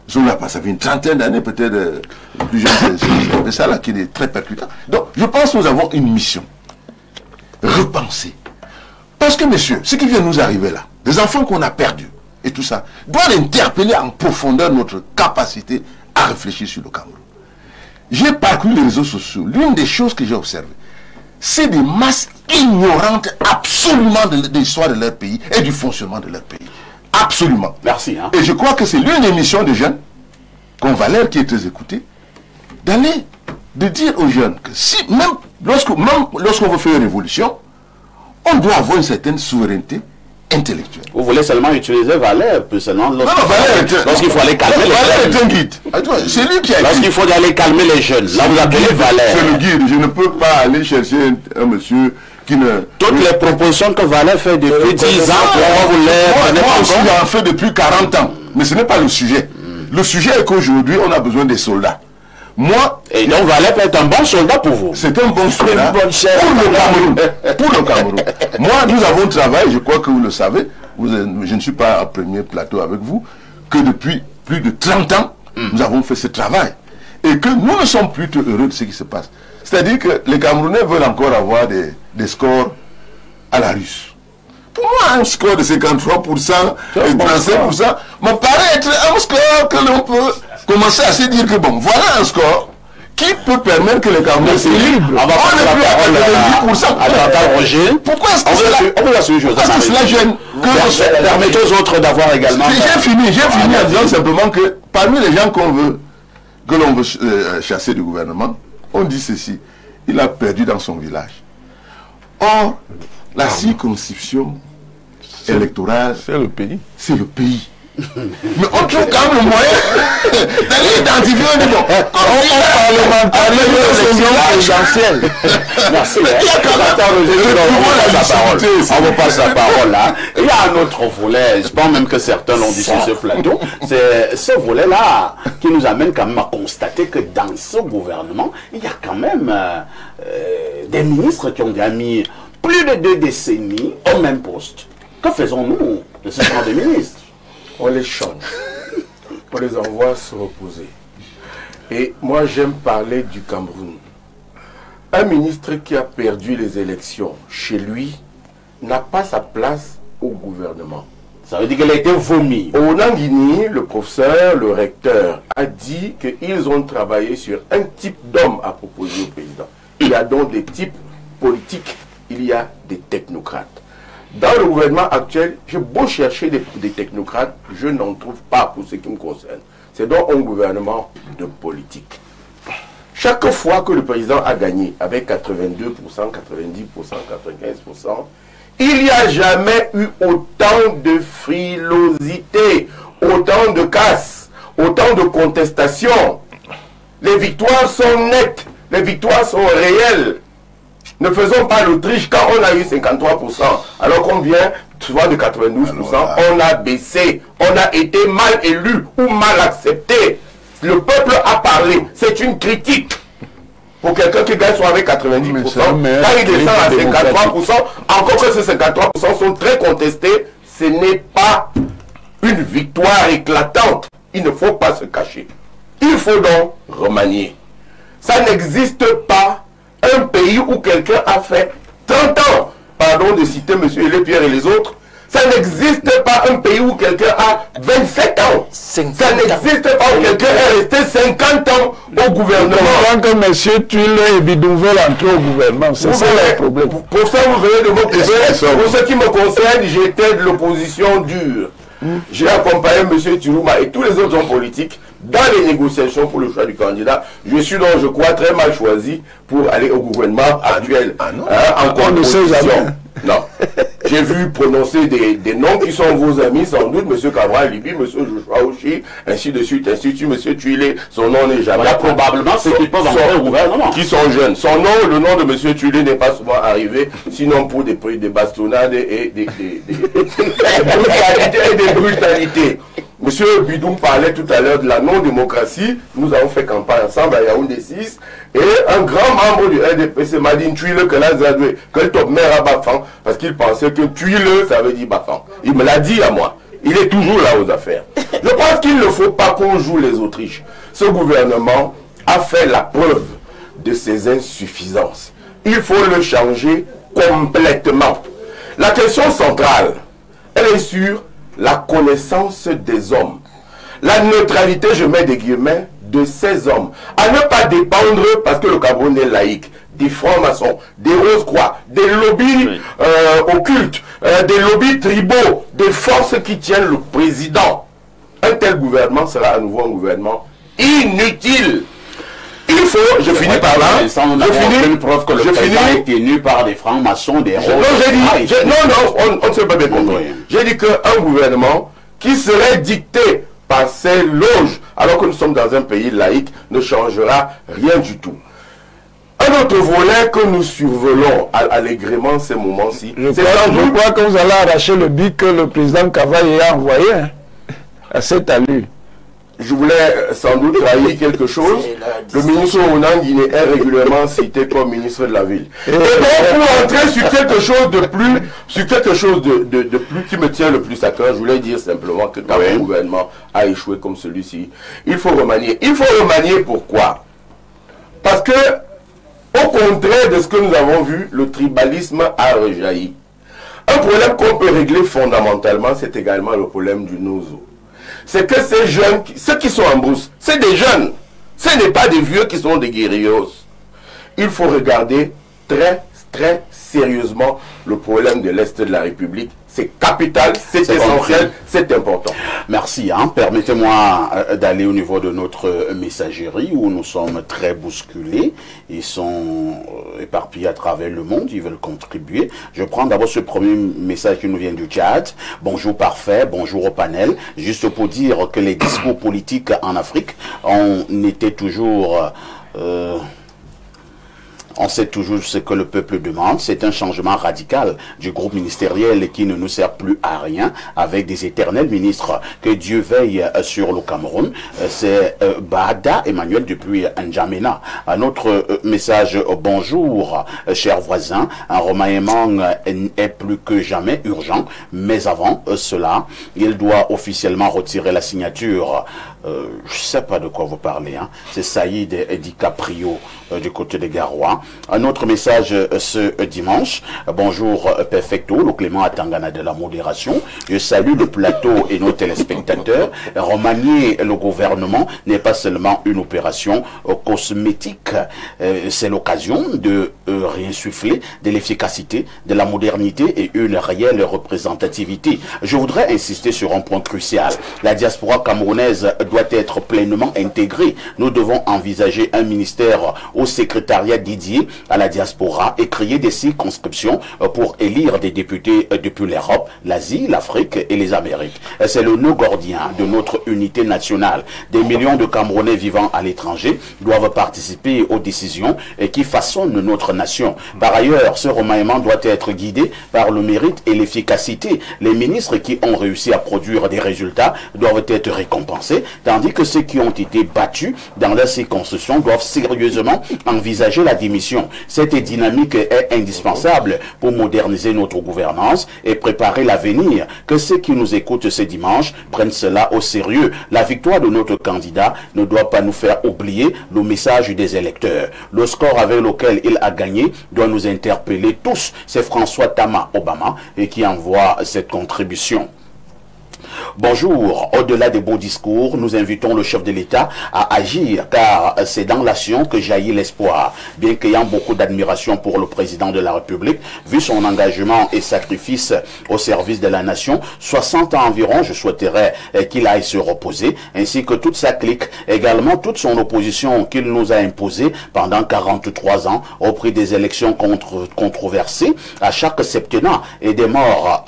Ça fait une trentaine d'années, peut-être plus jeune, c'est ça là qui est très percutant. Donc, je pense que nous avons une mission. Repenser. Parce que, messieurs, ce qui vient de nous arriver là, les enfants qu'on a perdus et tout ça, doit interpeller en profondeur notre capacité à réfléchir sur le Cameroun. J'ai parcouru les réseaux sociaux. L'une des choses que j'ai observées, c'est des masses ignorantes absolument de l'histoire de leur pays et du fonctionnement de leur pays. Absolument. Merci. Hein. Et je crois que c'est l'une des missions des jeunes, comme Valère qui est très écouté, de dire aux jeunes que si, même lorsqu'on veut faire une révolution, on doit avoir une certaine souveraineté intellectuelle. Vous voulez seulement utiliser Valère, seulement lorsqu'il faut aller calmer les jeunes. Valère est un guide. C'est lui qui a écrit. Lorsqu'il faut aller calmer les jeunes. Là, vous appelez Valère. C'est le guide. Je ne peux pas aller chercher un monsieur qui ne... Toutes les propositions que Valère fait depuis 10 ans, on vous les... Moi aussi, j'en fais depuis 40 ans. Mais ce n'est pas le sujet. Le sujet est qu'aujourd'hui, on a besoin des soldats. Moi... Et donc Valère peut être un bon soldat pour vous. C'est un bon soldat pour le Cameroun. Pour le Cameroun. Moi, nous avons travaillé, je crois que vous le savez, je ne suis pas à premier plateau avec vous, que depuis plus de 30 ans, nous avons fait ce travail. Et que nous ne sommes plus heureux de ce qui se passe. C'est-à-dire que les Camerounais veulent encore avoir des scores à la russe. Pour moi, un score de 53% et 35% me paraît être un score que l'on peut commencer à se dire que bon, voilà un score qui peut permettre que les Camerounais s'équilibrent. On va passer la parole à Roger. Pourquoi est-ce que cela gêne? Permettez aux autres d'avoir également... J'ai fini en disant simplement que parmi les gens que l'on veut chasser du gouvernement, on dit ceci: il a perdu dans son village. Or, la circonscription électorale, c'est le pays. C'est le pays. Mais on trouve quand même le moyen d'aller identifier un niveau. Présidentielle. Merci. On vous passe la parole là. Il y a un autre volet, je pense même que certains l'ont dit sur ce plateau. C'est ce volet-là qui nous amène quand même à constater que dans ce gouvernement, il y a quand même des ministres qui ont déjà mis plus de 2 décennies au même poste. Que faisons-nous de ce genre de ministres? On les change, on les envoie se reposer. Et moi j'aime parler du Cameroun. Un ministre qui a perdu les élections chez lui n'a pas sa place au gouvernement. Ça veut dire qu'elle a été vomi. Au Nanguini, le professeur, le recteur, a dit qu'ils ont travaillé sur un type d'homme à proposer au président. il y a donc des types politiques, il y a des technocrates. Dans le gouvernement actuel, j'ai beau chercher des technocrates, je n'en trouve pas pour ce qui me concerne. C'est donc un gouvernement de politique. Chaque fois que le président a gagné avec 82%, 90%, 95%, il n'y a jamais eu autant de frilosité, autant de casse, autant de contestation. Les victoires sont nettes, les victoires sont réelles. Ne faisons pas l'Autriche quand on a eu 53%, alors qu'on vient souvent de 92%, on a baissé, on a été mal élu ou mal accepté. Le peuple a parlé, c'est une critique. Pour quelqu'un qui gagne soit avec 90%, quand il descend à 53%, encore que ces 53% sont très contestés, ce n'est pas une victoire éclatante. Il ne faut pas se cacher. Il faut donc remanier. Ça n'existe pas un pays où quelqu'un a fait 30 ans, pardon de citer M. Hélène Pierre et les autres, ça n'existe pas un pays où quelqu'un a 27 ans. Ça n'existe pas où quelqu'un est resté 50 ans au gouvernement. Tant que M. Tuile et Bidouvel entrent au gouvernement, c'est ça le problème. Pour ça, vous venez de me couper. Pour ce qui me concerne, j'étais de l'opposition dure. J'ai accompagné M. Tirouma et tous les autres hommes politiques dans les négociations pour le choix du candidat. Je suis donc, je crois, très mal choisi pour aller au gouvernement actuel. On ne sait jamais. Non. J'ai vu prononcer des noms qui sont vos amis, sans doute, M. Cabral Libi, M. Joshua Ochi, ainsi de suite, M. Tuilé, son nom n'est jamais. Voilà, probablement ceux qui peuvent entrer au gouvernement. Qui sont jeunes. Son nom, le nom de M. Tuilé n'est pas souvent arrivé, sinon pour des bastonnades et des brutalités. Monsieur Bidou parlait tout à l'heure de la non-démocratie. Nous avons fait campagne ensemble à Yaoundé 6. Et un grand membre du RDPC m'a dit Tuile que la Zadoué, que le top maire à Bafan, parce qu'il pensait que Tuile, ça veut dire Bafan. Il me l'a dit à moi. Il est toujours là aux affaires. Je pense qu'il ne faut pas qu'on joue les Autriches. Ce gouvernement a fait la preuve de ses insuffisances. Il faut le changer complètement. La question centrale, elle est sur la connaissance des hommes. La neutralité, je mets des guillemets, de ces hommes. À ne pas dépendre, parce que le Cameroun est laïque, des francs-maçons, des rose-croix, des lobbies occultes, des lobbies tribaux, des forces qui tiennent le président. Un tel gouvernement sera à nouveau un gouvernement inutile. Il faut, je finis par là, je finis est tenu par des francs-maçons, des roses. Non, on ne s'est pas bien compris. J'ai dit qu'un gouvernement qui serait dicté par ces loges, alors que nous sommes dans un pays laïque, ne changera rien du tout. Un autre volet que nous survolons allègrement ces moments-ci, c'est je crois que vous allez arracher le bic que le président Cavaille a envoyé à cette allure. Je voulais sans doute trahir quelque chose. Le ministre Onangi est régulièrement cité comme ministre de la ville. Et donc, pour entrer sur quelque chose de plus, qui me tient le plus à cœur, je voulais dire simplement que quand un gouvernement a échoué comme celui-ci, il faut remanier. Il faut remanier pourquoi? Parce que, au contraire de ce que nous avons vu, le tribalisme a rejailli. Un problème qu'on peut régler fondamentalement, c'est également le problème du nozo. C'est que ces jeunes, ceux qui sont en brousse, c'est des jeunes. Ce n'est pas des vieux qui sont des guerrieros. Il faut regarder très, très sérieusement le problème de l'Est de la République. C'est capital, c'est essentiel, c'est important. Merci. Permettez-moi d'aller au niveau de notre messagerie où nous sommes très bousculés. Ils sont éparpillés à travers le monde, ils veulent contribuer. Je prends d'abord ce premier message qui nous vient du Tchad. Bonjour parfait, bonjour au panel. Juste pour dire que les discours politiques en Afrique, on était toujours... on sait toujours ce que le peuple demande. C'est un changement radical du groupe ministériel qui ne nous sert plus à rien, avec des éternels ministres. Que Dieu veille sur le Cameroun. C'est Bada Emmanuel depuis N'Djamena. Un autre message, bonjour chers voisins. Un remaniement est plus que jamais urgent, mais avant cela, il doit officiellement retirer la signature. Je ne sais pas de quoi vous parlez. C'est Saïd Edi Caprio du côté des Garois. Un autre message ce dimanche. Bonjour Perfecto, le Clément Atangana de la modération. Je salue le plateau et nos téléspectateurs. Remanier le gouvernement n'est pas seulement une opération cosmétique. C'est l'occasion de réinsuffler de l'efficacité, de la modernité et une réelle représentativité. Je voudrais insister sur un point crucial. La diaspora camerounaise doit être pleinement intégrée. Nous devons envisager un ministère au secrétariat dédié à la diaspora et créer des circonscriptions pour élire des députés depuis l'Europe, l'Asie, l'Afrique et les Amériques. C'est le nœud gordien de notre unité nationale. Des millions de Camerounais vivant à l'étranger doivent participer aux décisions qui façonnent notre nation. Par ailleurs, ce remaniement doit être guidé par le mérite et l'efficacité. Les ministres qui ont réussi à produire des résultats doivent être récompensés, tandis que ceux qui ont été battus dans la circonscription doivent sérieusement envisager la démission. Cette dynamique est indispensable pour moderniser notre gouvernance et préparer l'avenir. Que ceux qui nous écoutent ce dimanche prennent cela au sérieux. La victoire de notre candidat ne doit pas nous faire oublier le message des électeurs. Le score avec lequel il a gagné doit nous interpeller tous. C'est François Tama Obama qui envoie cette contribution. Bonjour, au-delà des beaux discours, nous invitons le chef de l'État à agir car c'est dans l'action que jaillit l'espoir. Bien qu'ayant beaucoup d'admiration pour le président de la République, vu son engagement et sacrifice au service de la nation, 60 ans environ, je souhaiterais qu'il aille se reposer, ainsi que toute sa clique, également toute son opposition qu'il nous a imposée pendant 43 ans au prix des élections controversées à chaque septennat et des morts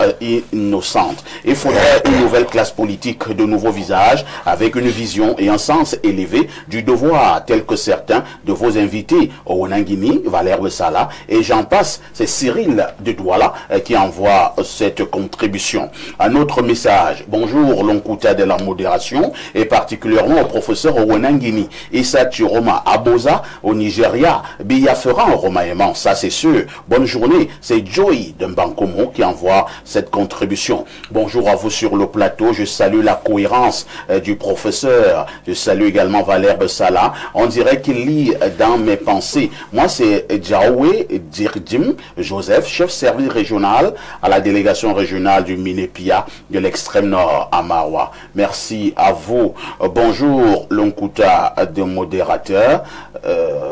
innocentes. Il faudrait une nouvelle classe politique, de nouveaux visages, avec une vision et un sens élevé du devoir, tel que certains de vos invités, Onangini, Valère Sala, et j'en passe, c'est Cyril de Douala qui envoie cette contribution. Un autre message, bonjour l'Onkuta de la modération, et particulièrement au professeur Onangini, Issa Chiroma Aboza, au Nigeria, Biafra en remaniement, ça c'est sûr. Bonne journée, c'est Joey de Mbankomo qui envoie cette contribution. Bonjour à vous sur le plateau, je salue la cohérence du professeur, je salue également Valère Bessala, on dirait qu'il lit dans mes pensées. Moi c'est Djaoué Dirdim Joseph, chef service régional à la délégation régionale du Minépia de l'extrême nord à Maroua. Merci à vous. Bonjour l'Onkuta de modérateur,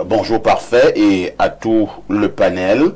bonjour parfait et à tout le panel.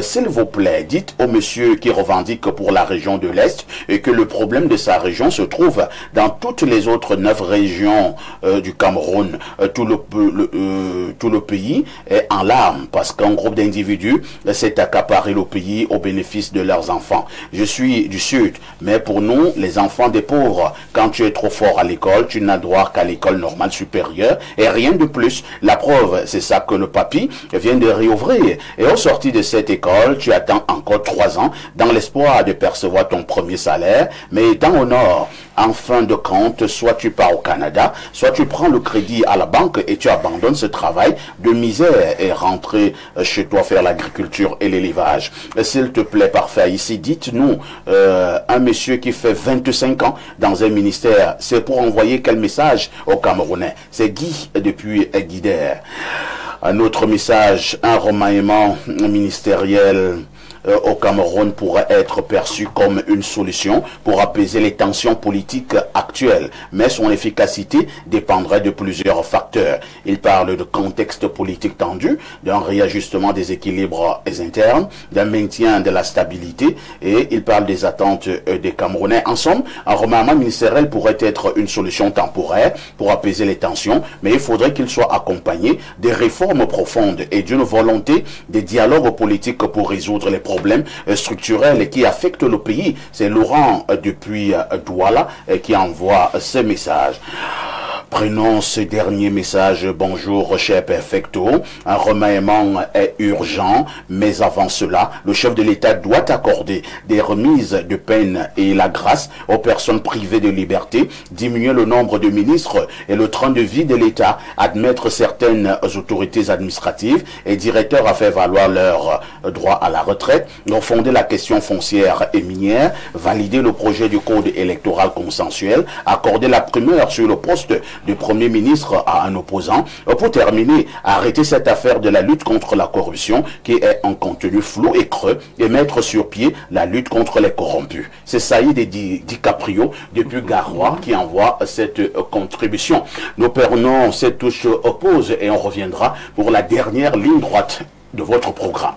S'il vous plaît, dites au monsieur qui revendique pour la région de l'Est et que le problème de sa région se trouve dans toutes les autres 9 régions du Cameroun. Tout le pays est en larmes parce qu'un groupe d'individus s'est accaparé le pays au bénéfice de leurs enfants. Je suis du Sud, mais pour nous, les enfants des pauvres, quand tu es trop fort à l'école, tu n'as droit qu'à l'école normale supérieure et rien de plus. La preuve, c'est ça que le papy vient de réouvrir. Et au sorti de cette école, tu attends encore 3 ans dans l'espoir de percevoir ton premier salaire, mais étant au nord, en fin de compte, soit tu pars au Canada, soit tu prends le crédit à la banque et tu abandonnes ce travail de misère et rentrer chez toi faire l'agriculture et l'élevage. S'il te plaît, parfait, ici, dites-nous, un monsieur qui fait 25 ans dans un ministère, c'est pour envoyer quel message aux Camerounais? C'est Guy depuis Guider. Un autre message, un remaniement ministériel au Cameroun pourrait être perçu comme une solution pour apaiser les tensions politiques actuelles, mais son efficacité dépendrait de plusieurs facteurs. Il parle de contexte politique tendu, d'un réajustement des équilibres internes, d'un maintien de la stabilité, et il parle des attentes des Camerounais. En somme, un remaniement ministériel pourrait être une solution temporaire pour apaiser les tensions, mais il faudrait qu'il soit accompagné des réformes profondes et d'une volonté de dialogue politique pour résoudre les problèmes structurels qui affectent le pays. C'est Laurent depuis Douala qui envoie ce message. Prenons ce dernier message. Bonjour, cher Perfecto. Un remaniement est urgent, mais avant cela, le chef de l'État doit accorder des remises de peine et la grâce aux personnes privées de liberté, diminuer le nombre de ministres et le train de vie de l'État, admettre certaines autorités administratives et directeurs à faire valoir leur droit à la retraite, refonder la question foncière et minière, valider le projet du code électoral consensuel, accorder la primeur sur le poste du Premier ministre à un opposant. Pour terminer, arrêter cette affaire de la lutte contre la corruption qui est en contenu flou et creux et mettre sur pied la lutte contre les corrompus. C'est Saïd DiCaprio depuis Garoua qui envoie cette contribution. Nous prenons cette touche oppose et on reviendra pour la dernière ligne droite de votre programme.